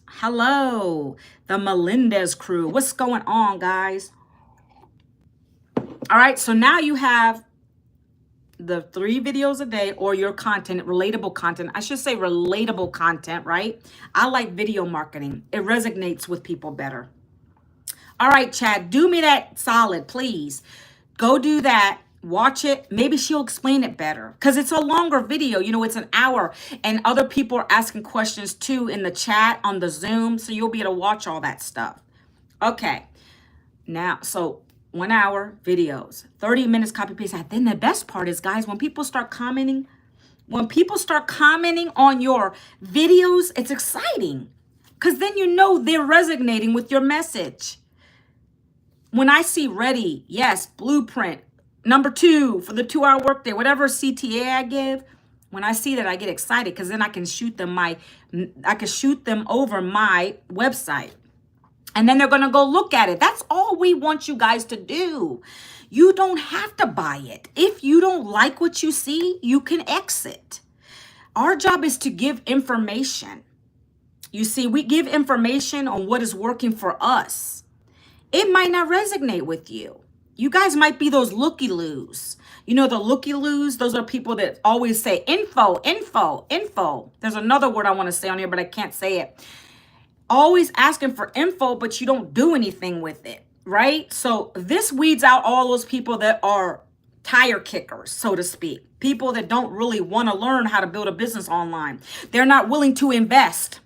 Hello, the Melendez crew. What's going on, guys? All right, so now you have the 3 videos a day or your content, relatable content. I should say relatable content, right? I like video marketing. It resonates with people better. All right, Chad, do me that solid, please. Go do that. Watch it. Maybe she'll explain it better because it's a longer video. You know, it's an hour and other people are asking questions too in the chat on the Zoom. So you'll be able to watch all that stuff. Okay. Now, so 1 hour videos, 30 minutes copy paste. Then the best part is, guys, when people start commenting on your videos, it's exciting because then you know they're resonating with your message. When I see ready, yes, blueprint, number 2 for the 2-hour workday, whatever CTA I give, when I see that, I get excited because then I can shoot them over my website. And then they're going to go look at it. That's all we want you guys to do. You don't have to buy it. If you don't like what you see, you can exit. Our job is to give information. You see, we give information on what is working for us. It might not resonate with you. You guys might be those looky-loos. You know, the looky-loos, those are people that always say info, info, info. There's another word I want to say on here, but I can't say it. Always asking for info, but you don't do anything with it, right? So this weeds out all those people that are tire kickers, so to speak. People that don't really want to learn how to build a business online. They're not willing to invest.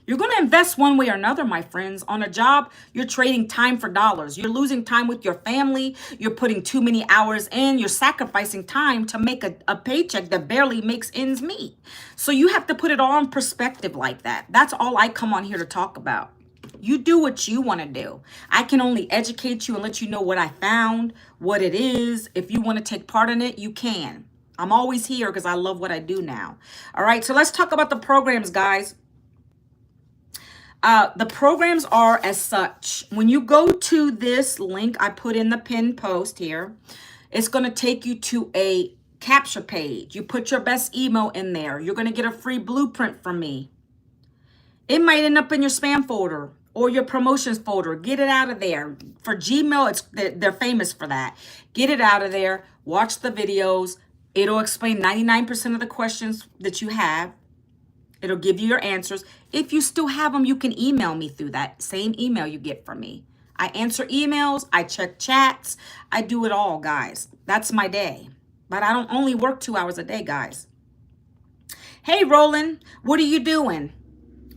You're going to invest one way or another, my friends. On a job, you're trading time for dollars. You're losing time with your family. You're putting too many hours in. You're sacrificing time to make a paycheck that barely makes ends meet. So you have to put it all in perspective like that. That's all I come on here to talk about. You do what you want to do. I can only educate you and let you know what I found, what it is. If you want to take part in it, you can. I'm always here because I love what I do now. All right, so let's talk about the programs, guys. The programs are as such. When you go to this link I put in the pinned post here, it's going to take you to a capture page. You put your best email in there. You're going to get a free blueprint from me. It might end up in your spam folder or your promotions folder. Get it out of there. For Gmail, they're famous for that. Get it out of there. Watch the videos. It'll explain 99% of the questions that you have. It'll give you your answers. If you still have them, you can email me through that same email you get from me. I answer emails. I check chats. I do it all, guys. That's my day. But I don't only work 2 hours a day, guys. Hey, Roland, what are you doing?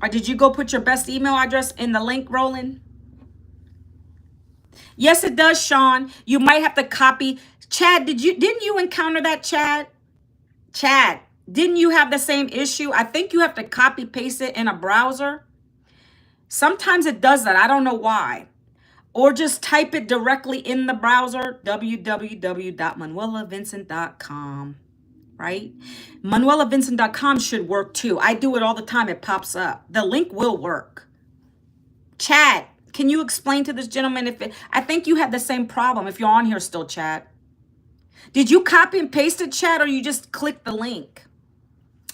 Or did you go put your best email address in the link, Roland? Yes, it does, Sean. You might have to copy. Chad, didn't you encounter that, Chad? Chad. Didn't you have the same issue? I think you have to copy paste it in a browser. Sometimes it does that. I don't know why. Or just type it directly in the browser, www.manuelavincent.com, right? Manuelavincent.com should work too. I do it all the time. It pops up. The link will work. Chad, can you explain to this gentleman I think you had the same problem if you're on here still, Chad. Did you copy and paste it, Chad, or you just click the link?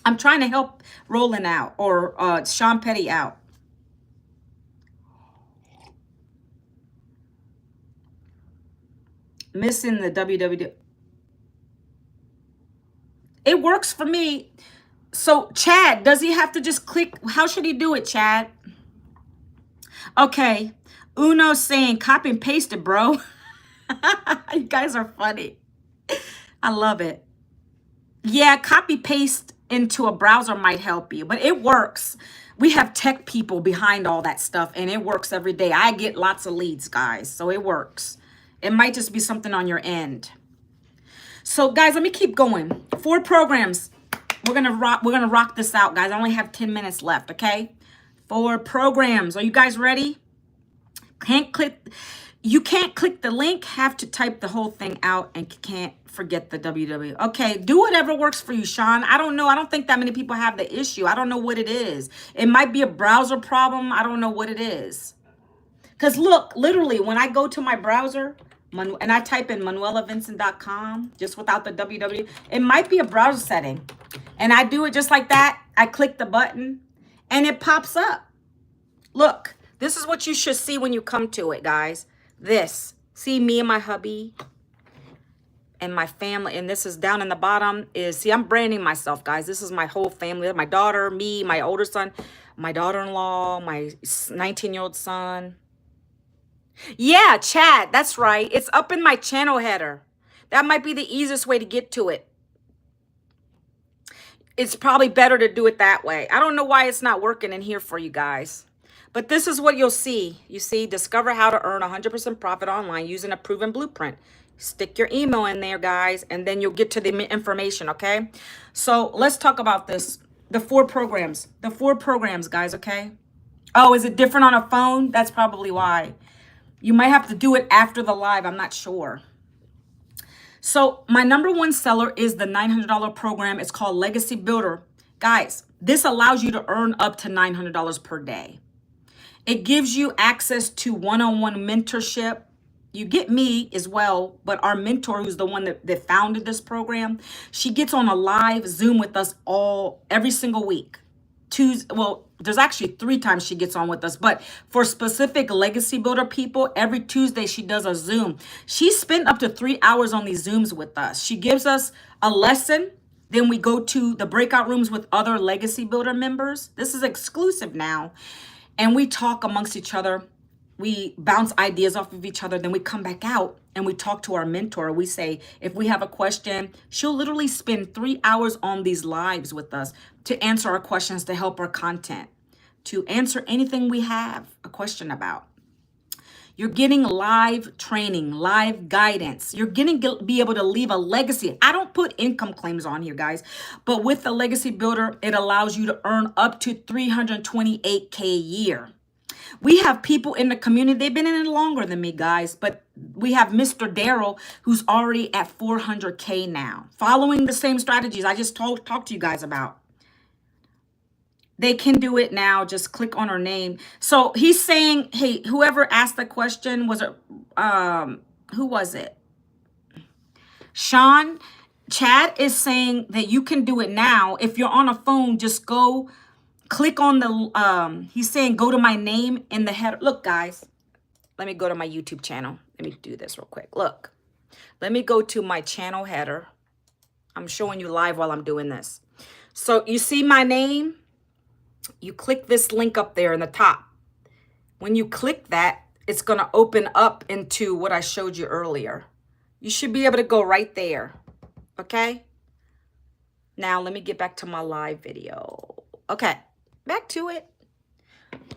I'm trying to help Roland out or Sean Petty out. Missing the www. It works for me. So, Chad, does he have to just click? How should he do it, Chad? Okay. Uno's saying copy and paste it, bro. You guys are funny. I love it. Yeah, copy paste into a browser might help you, but it works. We have tech people behind all that stuff, and it works every day. I get lots of leads, guys, so it works. It might just be something on your end. So, guys, let me keep going. 4 programs. We're gonna rock this out, guys. I only have 10 minutes left, okay? 4 programs. Are you guys ready? You can't click the link. Have to type the whole thing out and can't forget the www. Okay, do whatever works for you, Sean. I don't know. I don't think that many people have the issue. I don't know what it is. It might be a browser problem. I don't know what it is. Because look, literally, when I go to my browser and I type in manuelavincent.com, just without the www, it might be a browser setting. And I do it just like that. I click the button and it pops up. Look, this is what you should see when you come to it, guys. This. See me and my hubby. and my family, and this is down in the bottom, is, see, I'm branding myself, guys. This is my whole family. My daughter, me, my older son, my daughter-in-law, my 19-year-old son. Yeah, chat. That's right. It's up in my channel header. That might be the easiest way to get to it. It's probably better to do it that way. I don't know why it's not working in here for you guys. But this is what you'll see. You see, discover how to earn 100% profit online using a proven blueprint. Stick your email in there, guys, and then you'll get to the information, okay? So let's talk about this. The 4 programs. The 4 programs, guys, okay? Oh, is it different on a phone? That's probably why. You might have to do it after the live. I'm not sure. So my number 1 seller is the $900 program. It's called Legacy Builder. Guys, this allows you to earn up to $900 per day. It gives you access to one-on-one mentorship. You get me as well, but our mentor, who's the one that founded this program, she gets on a live Zoom with us every single week. Well, there's actually 3 times she gets on with us, but for specific Legacy Builder people, every Tuesday she does a Zoom. She spent up to 3 hours on these Zooms with us. She gives us a lesson. Then we go to the breakout rooms with other Legacy Builder members. This is exclusive now. And we talk amongst each other. We bounce ideas off of each other. Then we come back out and we talk to our mentor. We say, if we have a question, she'll literally spend 3 hours on these lives with us to answer our questions, to help our content, to answer anything we have a question about. You're getting live training, live guidance. You're getting to be able to leave a legacy. I don't put income claims on here, guys, but with the Legacy Builder, it allows you to earn up to $328K a year. We have people in the community, they've been in it longer than me, guys, but we have Mr. Daryl, who's already at 400K now, following the same strategies I just talked to you guys about. They can do it now. Just click on her name. So he's saying, hey, whoever asked the question, was it, who was it? Sean. Chad is saying that you can do it now. If you're on a phone, just go click on the, he's saying, go to my name in the header. Look, guys, let me go to my YouTube channel. Let me do this real quick. Look, let me go to my channel header. I'm showing you live while I'm doing this. So you see my name? You click this link up there in the top. When you click that, it's going to open up into what I showed you earlier. You should be able to go right there. Okay? Now, let me get back to my live video. Okay, back to it.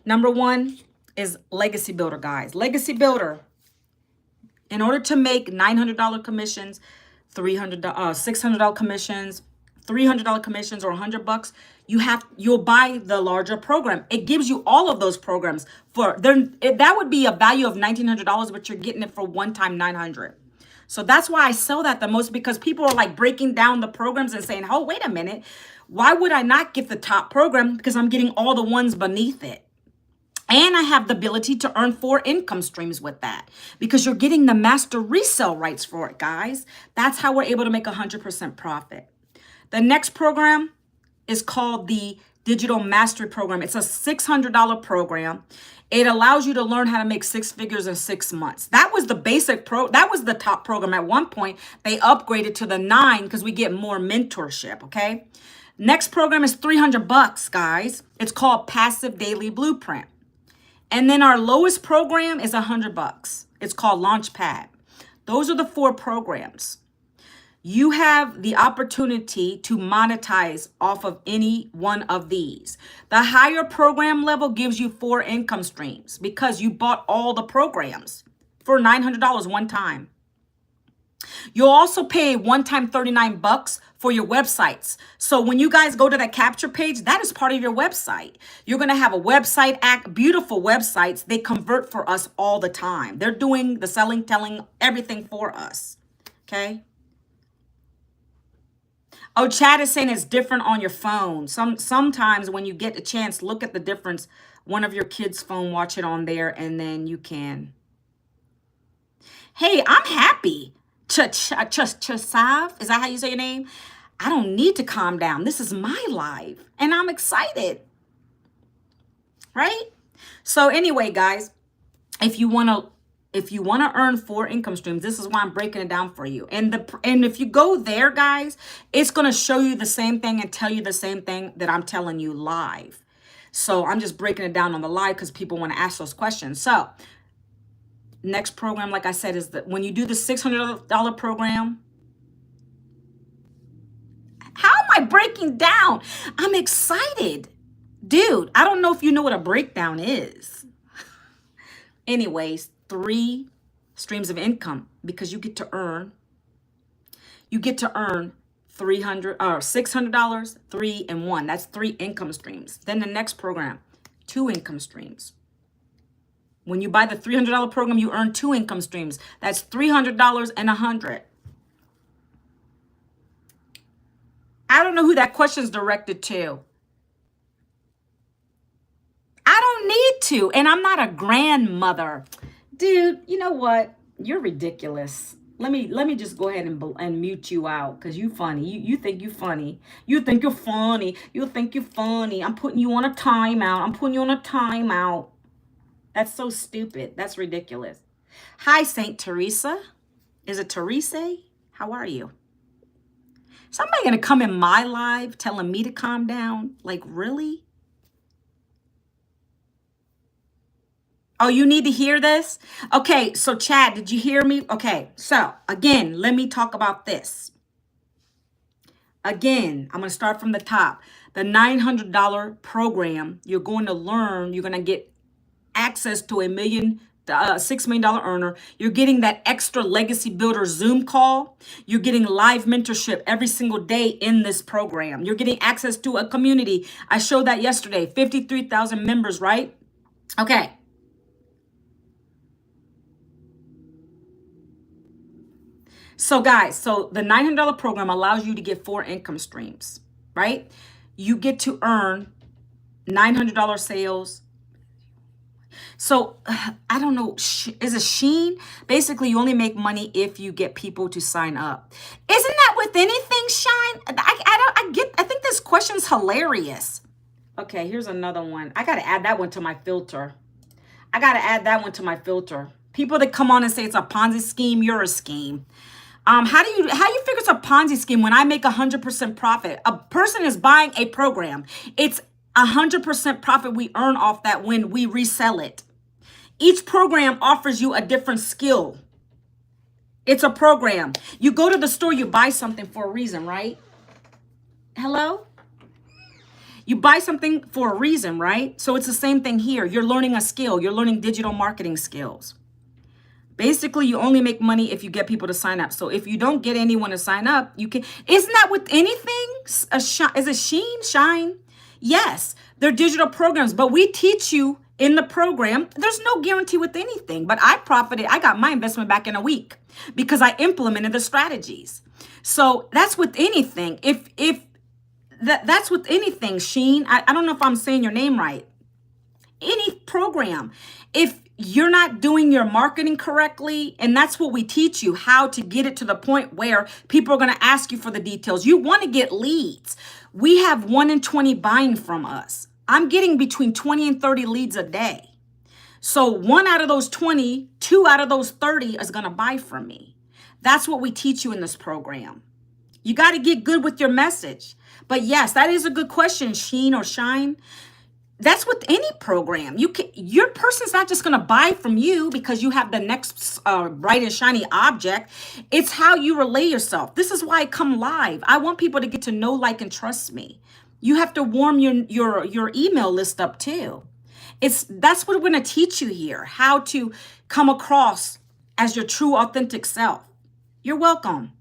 Number 1 is Legacy Builder, guys. Legacy Builder. In order to make $900 commissions, $600 commissions, $300 commissions, or $100, you'll buy the larger program. It gives you all of those programs that would be a value of $1,900, but you're getting it for one time $900. So that's why I sell that the most, because people are like breaking down the programs and saying, oh, wait a minute, why would I not get the top program? Because I'm getting all the ones beneath it. And I have the ability to earn 4 income streams with that, because you're getting the master resale rights for it, guys. That's how we're able to make 100% profit. The next program is called the Digital Mastery Program. It's a $600 program. It allows you to learn how to make 6 figures in 6 months. That was the that was the top program at one point. They upgraded to the 9 because we get more mentorship, okay? Next program is $300, guys. It's called Passive Daily Blueprint. And then our lowest program is $100. It's called Launchpad. Those are the 4 programs. You have the opportunity to monetize off of any one of these. The higher program level gives you 4 income streams because you bought all the programs for $900 one time. You'll also pay one-time $39 for your websites. So when you guys go to that capture page, that is part of your website. You're going to have a website, beautiful websites. They convert for us all the time. They're doing the selling, telling, everything for us. Okay. Oh, Chad is saying it's different on your phone. Sometimes when you get a chance, look at the difference. One of your kids' phone, watch it on there, and then you can. Hey, I'm happy. Chasav, is that how you say your name? I don't need to calm down. This is my life, and I'm excited. Right? So anyway, guys, if you want If you want to earn 4 income streams, this is why I'm breaking it down for you. And if you go there, guys, it's going to show you the same thing and tell you the same thing that I'm telling you live. So I'm just breaking it down on the live because people want to ask those questions. So next program, like I said, is that when you do the $600 program, how am I breaking down? I'm excited. Dude, I don't know if you know what a breakdown is. Anyways, 3 streams of income because you get to earn $600, 3 and 1. That's 3 income streams. Then the next program, 2 income streams. When you buy the $300 program, you earn 2 income streams. That's $300 and $100. I don't know who that question's directed to. I don't need to, and I'm not a grandmother. Dude, you know what? You're ridiculous. Let me just go ahead and mute you out because you funny. You think you funny. You think you're funny. You think you're funny. I'm putting you on a timeout. That's so stupid. That's ridiculous. Hi, Saint Teresa. Is it Teresa? How are you? Somebody gonna come in my live telling me to calm down? Like, really? Oh, you need to hear this? Okay, so Chad, did you hear me? Okay, so again, let me talk about this. Again, I'm going to start from the top. The $900 program, you're going to learn, you're going to get access to $6 million earner. You're getting that extra Legacy Builder Zoom call. You're getting live mentorship every single day in this program. You're getting access to a community. I showed that yesterday, 53,000 members, right? Okay. So guys, so the $900 program allows you to get 4 income streams, right? You get to earn $900 sales. So I don't know, is it Sheen? Basically, you only make money if you get people to sign up. Isn't that with anything, Shine? I think this question's hilarious. Okay, here's another one. I got to add that one to my filter. People that come on and say it's a Ponzi scheme, you're a scheme. How do you figure it's a Ponzi scheme when I make 100% profit? A person is buying a program. It's 100% profit we earn off that when we resell it. Each program offers you a different skill. It's a program. You go to the store, you buy something for a reason, right? Hello? You buy something for a reason, right? So it's the same thing here. You're learning a skill. You're learning digital marketing skills. Basically, you only make money if you get people to sign up. So if you don't get anyone to sign up, you can. Isn't that with anything? Is it Shine? Yes, they're digital programs, but we teach you in the program. There's no guarantee with anything, but I profited. I got my investment back in a week because I implemented the strategies. So that's with anything. That's with anything, Sheen. I don't know if I'm saying your name right. Any program. If you're not doing your marketing correctly, and that's what we teach you, how to get it to the point where people are going to ask you for the details. You want to get leads. We have 1 in 20 buying from us. I'm getting between 20 and 30 leads a day. So 1 out of those 20, 2 out of those 30 is going to buy from me. That's what we teach you in this program. You got to get good with your message. But yes, that is a good question, Sheen or Shine. That's with any program. Your person's not just going to buy from you because you have the next bright and shiny object. It's how you relay yourself. This is why I come live. I want people to get to know, like, and trust me. You have to warm your email list up too. That's what we're going to teach you here, how to come across as your true, authentic self. You're welcome.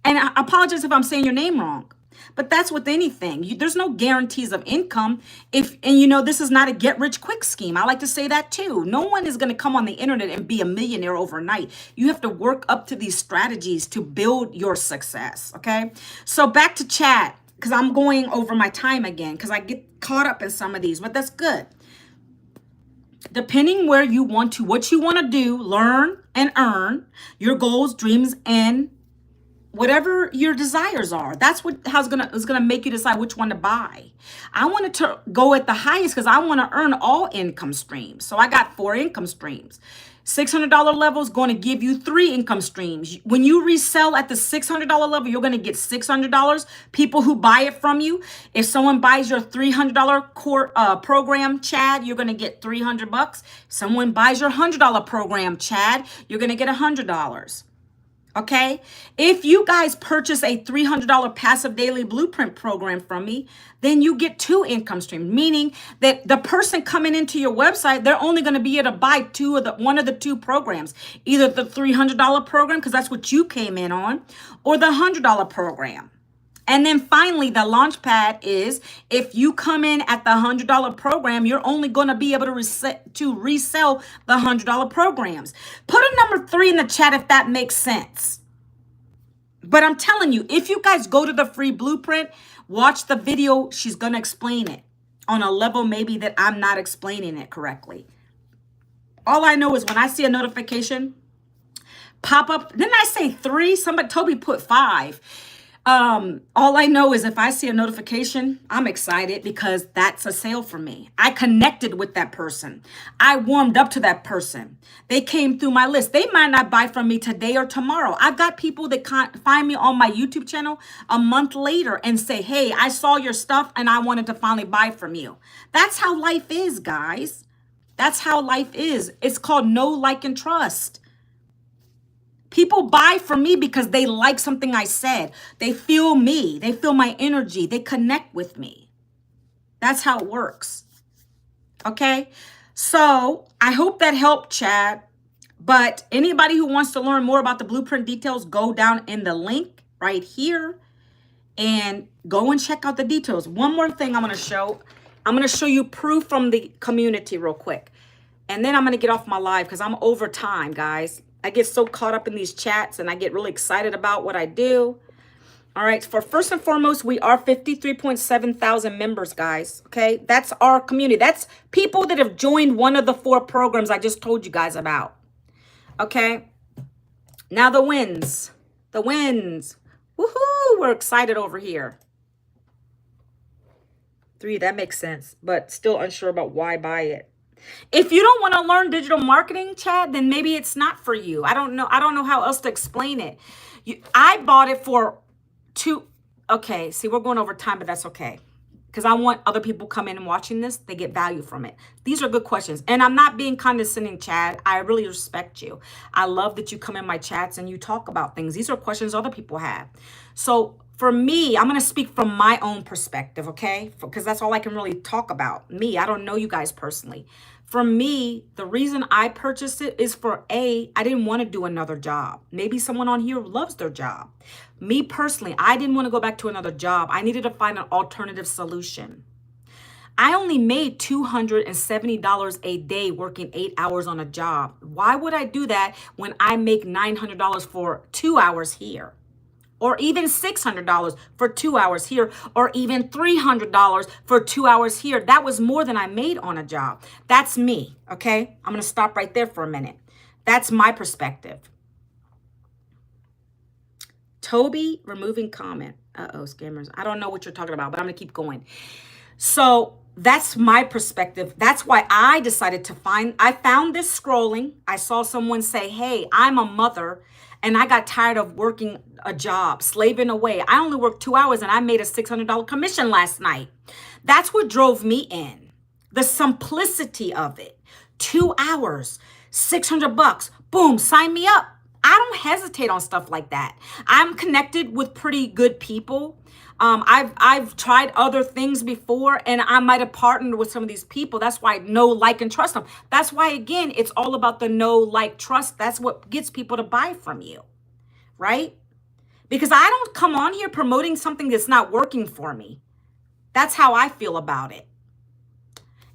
And I apologize if I'm saying your name wrong. But that's with anything. There's no guarantees of income. This is not a get-rich-quick scheme. I like to say that too. No one is going to come on the internet and be a millionaire overnight. You have to work up to these strategies to build your success, okay? So back to chat, because I'm going over my time again, because I get caught up in some of these, but that's good. Depending what you want to do, learn and earn, your goals, dreams, and whatever your desires are. That's what is gonna make you decide which one to buy. I wanted to go at the highest because I want to earn all income streams. So I got 4 income streams. $600 level is going to give you 3 income streams. When you resell at the $600 level, you're going to get $600. People who buy it from you, if someone buys your $300 core program, Chad, you're going to get $300. Someone buys your $100 program, Chad, you're going to get $100. Okay, if you guys purchase a $300 passive daily blueprint program from me, then you get 2 income streams, meaning that the person coming into your website, they're only going to be able to buy one of the 2 programs, either the $300 program, because that's what you came in on, or the $100 program. And then finally, the launch pad is if you come in at the $100 program, you're only going to be able to resell the $100 programs. Put a number 3 in the chat if that makes sense. But I'm telling you, if you guys go to the free blueprint, watch the video, she's going to explain it on a level maybe that I'm not explaining it correctly. All I know is when I see a notification pop up, didn't I say 3? Toby put 5. All I know is if I see a notification, I'm excited because that's a sale for me. I connected with that person. I warmed up to that person. They came through my list. They might not buy from me today or tomorrow. I've got people that can't find me on my YouTube channel a month later and say, hey, I saw your stuff and I wanted to finally buy from you. That's how life is, guys. That's how life is. It's called know, like, and trust. People buy from me because they like something I said. They feel me. They feel my energy. They connect with me. That's how it works. Okay? So I hope that helped, Chad. But anybody who wants to learn more about the blueprint details, go down in the link right here and go and check out the details. One more thing I'm going to show. I'm going to show you proof from the community real quick. And then I'm going to get off my live because I'm over time, guys. I get so caught up in these chats and I get really excited about what I do. All right. For first and foremost, we are 53.7 thousand members, guys. Okay. That's our community. That's people that have joined one of the 4 programs I just told you guys about. Okay. Now the wins. The wins. Woohoo. We're excited over here. 3, that makes sense, but still unsure about why buy it. If you don't want to learn digital marketing, Chad, then maybe it's not for you. I don't know. I don't know how else to explain it. I bought it for 2. Okay. See, we're going over time, but that's okay. Because I want other people come in and watching this. They get value from it. These are good questions. And I'm not being condescending, Chad. I really respect you. I love that you come in my chats and you talk about things. These are questions other people have. So for me, I'm going to speak from my own perspective, okay? Because that's all I can really talk about. Me, I don't know you guys personally. For me, the reason I purchased it is for I didn't want to do another job. Maybe someone on here loves their job. Me personally, I didn't want to go back to another job. I needed to find an alternative solution. I only made $270 a day working 8 hours on a job. Why would I do that when I make $900 for 2 hours here? Or even $600 for 2 hours here, or even $300 for 2 hours here. That was more than I made on a job. That's me, okay? I'm going to stop right there for a minute. That's my perspective. Toby, removing comment. Uh-oh, scammers. I don't know what you're talking about, but I'm going to keep going. So that's my perspective. That's why I decided I found this scrolling. I saw someone say, hey, I'm a mother and I got tired of working a job, slaving away. I only worked 2 hours and I made a $600 commission last night. That's what drove me in. The simplicity of it. 2 hours, $600, boom, sign me up. I don't hesitate on stuff like that. I'm connected with pretty good people. I've tried other things before and I might have partnered with some of these people. That's why I know, like, and trust them. That's why, again, it's all about the know, like, trust. That's what gets people to buy from you, right? Because I don't come on here promoting something that's not working for me. That's how I feel about it.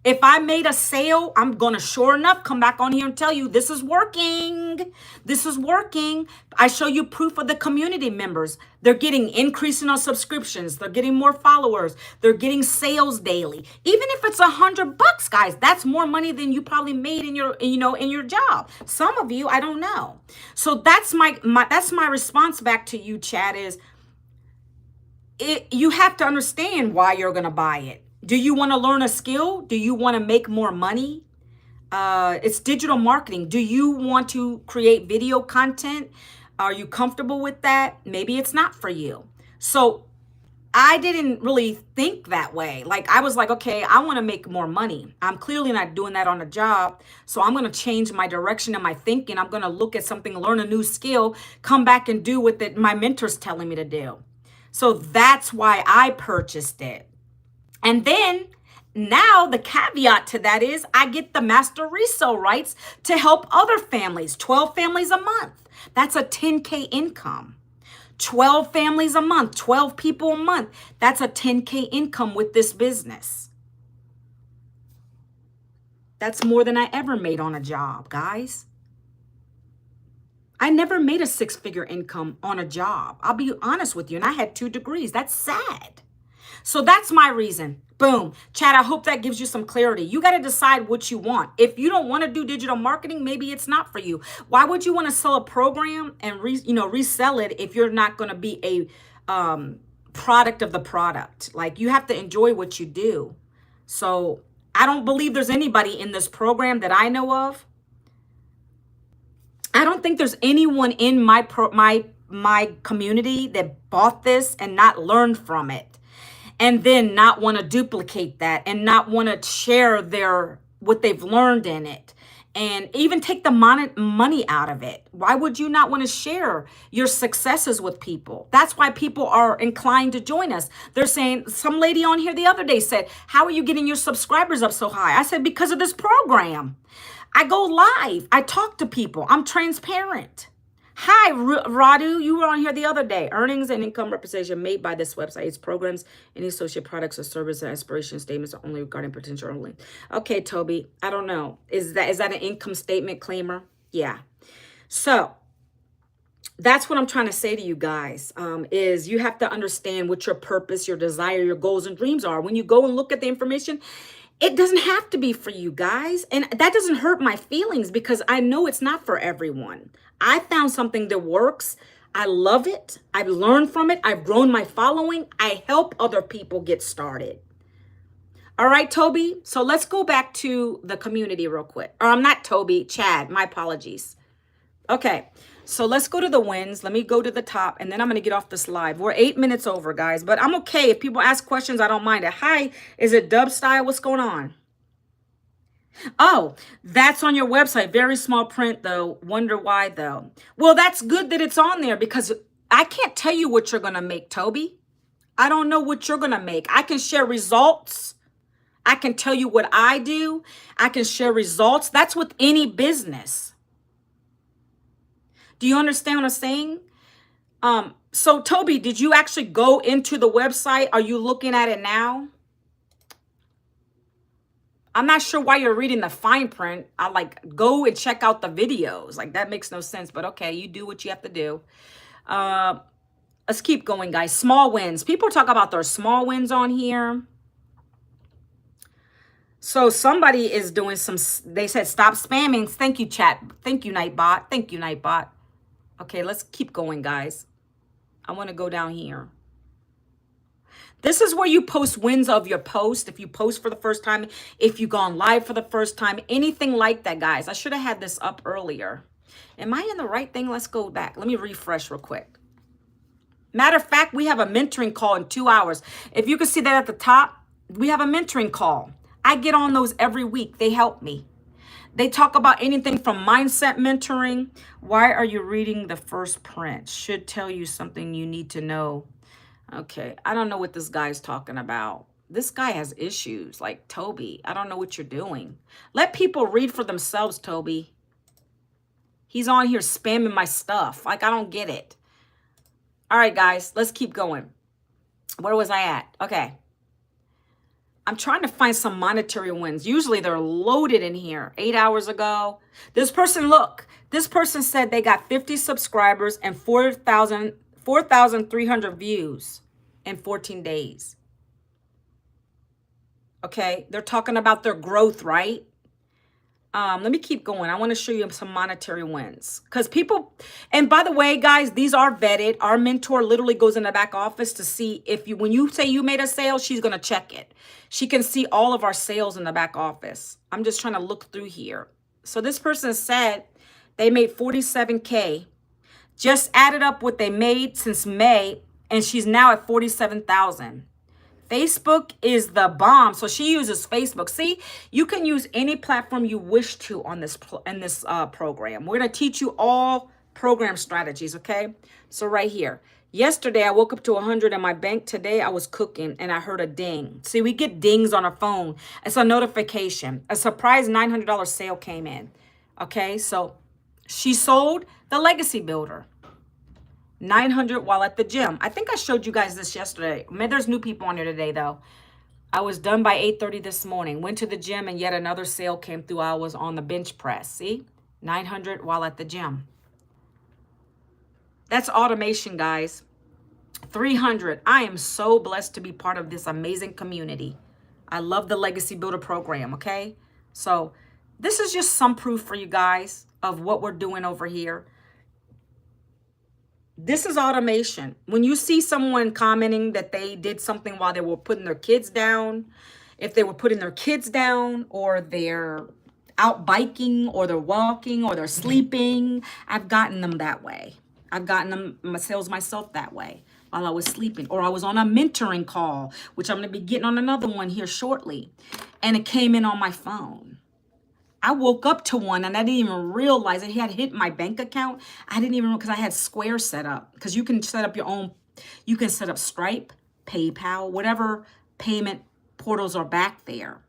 If I made a sale, I'm going to sure enough come back on here and tell you this is working. This is working. I show you proof of the community members. They're getting increase in our subscriptions. They're getting more followers. They're getting sales daily. Even if it's $100, guys, that's more money than you probably made in your, in your job. Some of you, I don't know. So that's my response back to you, Chad, is you have to understand why you're going to buy it. Do you want to learn a skill? Do you want to make more money? It's digital marketing. Do you want to create video content? Are you comfortable with that? Maybe it's not for you. So I didn't really think that way. Like, I was like, okay, I want to make more money. I'm clearly not doing that on a job. So I'm going to change my direction and my thinking. I'm going to look at something, learn a new skill, come back and do what my mentor's telling me to do. So that's why I purchased it. And then now the caveat to that is I get the master resale rights to help other families, 12 families a month. That's a 10K income. 12 families a month, 12 people a month. That's a 10K income with this business. That's more than I ever made on a job, guys. I never made a 6-figure income on a job. I'll be honest with you. And I had 2 degrees. That's sad. So that's my reason. Boom. Chad, I hope that gives you some clarity. You got to decide what you want. If you don't want to do digital marketing, maybe it's not for you. Why would you want to sell a program and resell it if you're not going to be a product of the product? Like, you have to enjoy what you do. So I don't believe there's anybody in this program that I know of. I don't think there's anyone in my community that bought this and not learned from it. And then not want to duplicate that and not want to share what they've learned in it and even take the money out of it. Why would you not want to share your successes with people? That's why people are inclined to join us. They're saying, some lady on here the other day said, how are you getting your subscribers up so high? I said, because of this program. I go live. I talk to people. I'm transparent. Hi, Radu. You were on here the other day. Earnings and income representation made by this website. Its programs, any associate products or services and aspiration statements are only regarding potential only. Okay, Toby. I don't know. Is that an income statement claimer? Yeah. So that's what I'm trying to say to you guys, is you have to understand what your purpose, your desire, your goals and dreams are. When you go and look at the information, it doesn't have to be for you guys. And that doesn't hurt my feelings because I know it's not for everyone. I found something that works. I love it. I've learned from it. I've grown my following. I help other people get started. All right, Toby. So let's go back to the community real quick. Or I'm not Toby, Chad. My apologies. Okay. So let's go to the wins. Let me go to the top and then I'm going to get off this live. We're 8 minutes over, guys, but I'm okay. If people ask questions, I don't mind it. Hi, is it dub style? What's going on? Oh, that's on your website. Very small print though. Wonder why though? Well, that's good that it's on there because I can't tell you what you're going to make, Toby. I don't know what you're going to make. I can share results. I can tell you what I do. I can share results. That's with any business. Do you understand what I'm saying? So Toby, did you actually go into the website? Are you looking at it now? I'm not sure why you're reading the fine print. I go and check out the videos. Like, that makes no sense, but okay, you do what you have to do. Let's keep going, guys. Small wins. People talk about their small wins on here. So somebody is doing they said, stop spamming. Thank you, chat. Thank you, Nightbot. Thank you, Nightbot. Okay, let's keep going, guys. I want to go down here. This is where you post wins of your post. If you post for the first time, if you've gone live for the first time, anything like that, guys. I should have had this up earlier. Am I in the right thing? Let's go back. Let me refresh real quick. Matter of fact, we have a mentoring call in 2 hours. If you can see that at the top, we have a mentoring call. I get on those every week. They help me. They talk about anything from mindset mentoring. Why are you reading the first print? Should tell you something you need to know. Okay, I don't know what this guy's talking about. This guy has issues. Like, Toby, I don't know what you're doing. Let people read for themselves, Toby. He's on here spamming my stuff. Like, I don't get it. All right, guys, let's keep going. Where was I at? Okay. I'm trying to find some monetary wins. Usually they're loaded in here. 8 hours ago. This person, look, this person said they got 50 subscribers and 4,300 views in 14 days. Okay, they're talking about their growth, right? Let me keep going. I want to show you some monetary wins. Because people, and by the way, guys, these are vetted. Our mentor literally goes in the back office to see if you, when you say you made a sale, she's going to check it. She can see all of our sales in the back office. I'm just trying to look through here. So this person said they made 47K. Just added up what they made since May, and she's now at 47,000. Facebook is the bomb. So she uses Facebook. See, you can use any platform you wish to on this program. We're going to teach you all program strategies, okay? So right here. Yesterday, I woke up to 100 in my bank. Today, I was cooking and I heard a ding. See, we get dings on our phone. It's a notification. A surprise $900 sale came in. Okay, so she sold the Legacy Builder. 900 while at the gym. I think I showed you guys this yesterday. Man, there's new people on here today, though. I was done by 8:30 this morning. Went to the gym and yet another sale came through. I was on the bench press. See? 900 while at the gym. That's automation, guys. 300. I am so blessed to be part of this amazing community. I love the Legacy Builder program, okay? So this is just some proof for you guys of what we're doing over here. This is automation. When you see someone commenting that they did something while they were putting their kids down, if they were putting their kids down or they're out biking or they're walking or they're sleeping, I've gotten them that way. I've gotten them my sales myself that way while I was sleeping, or I was on a mentoring call, which I'm going to be getting on another one here shortly. And it came in on my phone. I woke up to one and I didn't even realize it had hit my bank account. I didn't even know because I had Square set up, because you can set up your own. You can set up Stripe, PayPal, whatever payment portals are back there,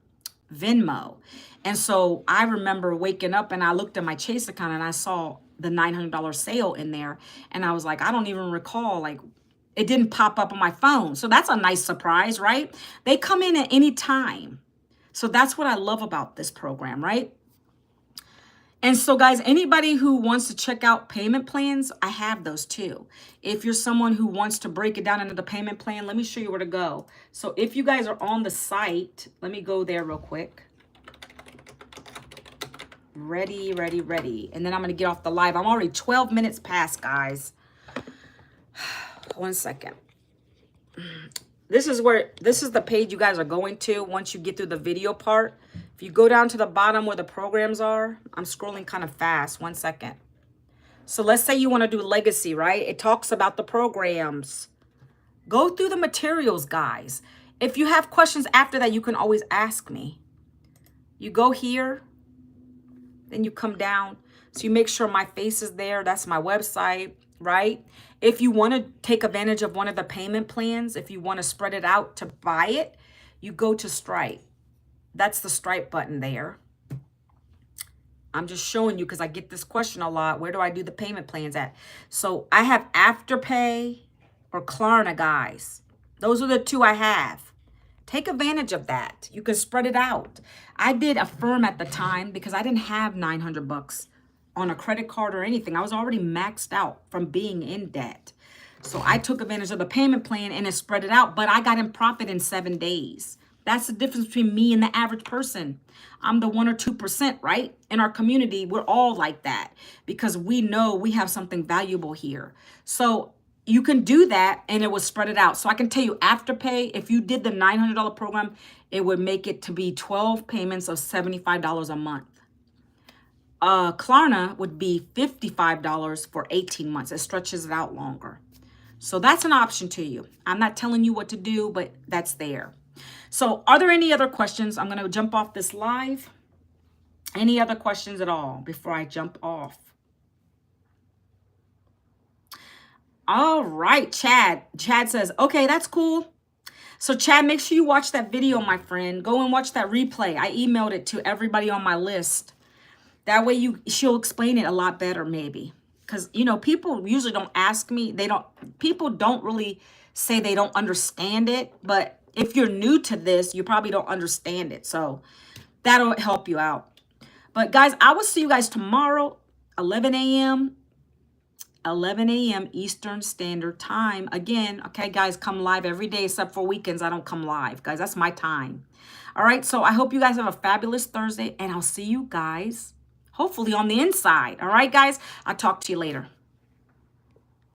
Venmo. And so I remember waking up and I looked at my Chase account and I saw the $900 sale in there. And I was like, I don't even recall, like, it didn't pop up on my phone. So that's a nice surprise, right? They come in at any time. So that's what I love about this program, right? And so, guys, anybody who wants to check out payment plans, I have those too. If you're someone who wants to break it down into the payment plan, let me show you where to go. So if you guys are on the site, let me go there real quick. Ready, ready, ready. And then I'm going to get off the live. I'm already 12 minutes past, guys. 1 second. This is the page you guys are going to once you get through the video part. If you go down to the bottom where the programs are, I'm scrolling kind of fast. 1 second. So let's say you want to do Legacy, right? It talks about the programs. Go through the materials, guys. If you have questions after that, you can always ask me. You go here, then you come down. So you make sure my face is there. That's my website, right? If you want to take advantage of one of the payment plans, if you want to spread it out to buy it, you go to Stripe. That's the Stripe button there. I'm just showing you because I get this question a lot. Where do I do the payment plans at? So I have Afterpay or Klarna, guys. Those are the two I have. Take advantage of that. You can spread it out. I did Affirm at the time because I didn't have $900 on a credit card or anything. I was already maxed out from being in debt. So I took advantage of the payment plan and it spread it out, but I got in profit in 7 days. That's the difference between me and the average person. I'm the 1 or 2%, right? In our community, we're all like that because we know we have something valuable here. So you can do that and it will spread it out. So I can tell you Afterpay, if you did the $900 program, it would make it to be 12 payments of $75 a month. Klarna would be $55 for 18 months. It stretches it out longer. So that's an option to you. I'm not telling you what to do, but that's there. So are there any other questions? I'm going to jump off this live. Any other questions at all before I jump off? All right, Chad. Chad says, okay, that's cool. So Chad, make sure you watch that video, my friend. Go and watch that replay. I emailed it to everybody on my list. That way she'll explain it a lot better maybe. Because, you know, people usually don't ask me. People don't really say they don't understand it. But If you're new to this, you probably don't understand it. So that'll help you out. But guys, I will see you guys tomorrow, 11 a.m. 11 a.m. Eastern Standard Time. Again, okay, guys, come live every day except for weekends. I don't come live, guys. That's my time. All right, so I hope you guys have a fabulous Thursday, and I'll see you guys hopefully on the inside. All right, guys, I'll talk to you later.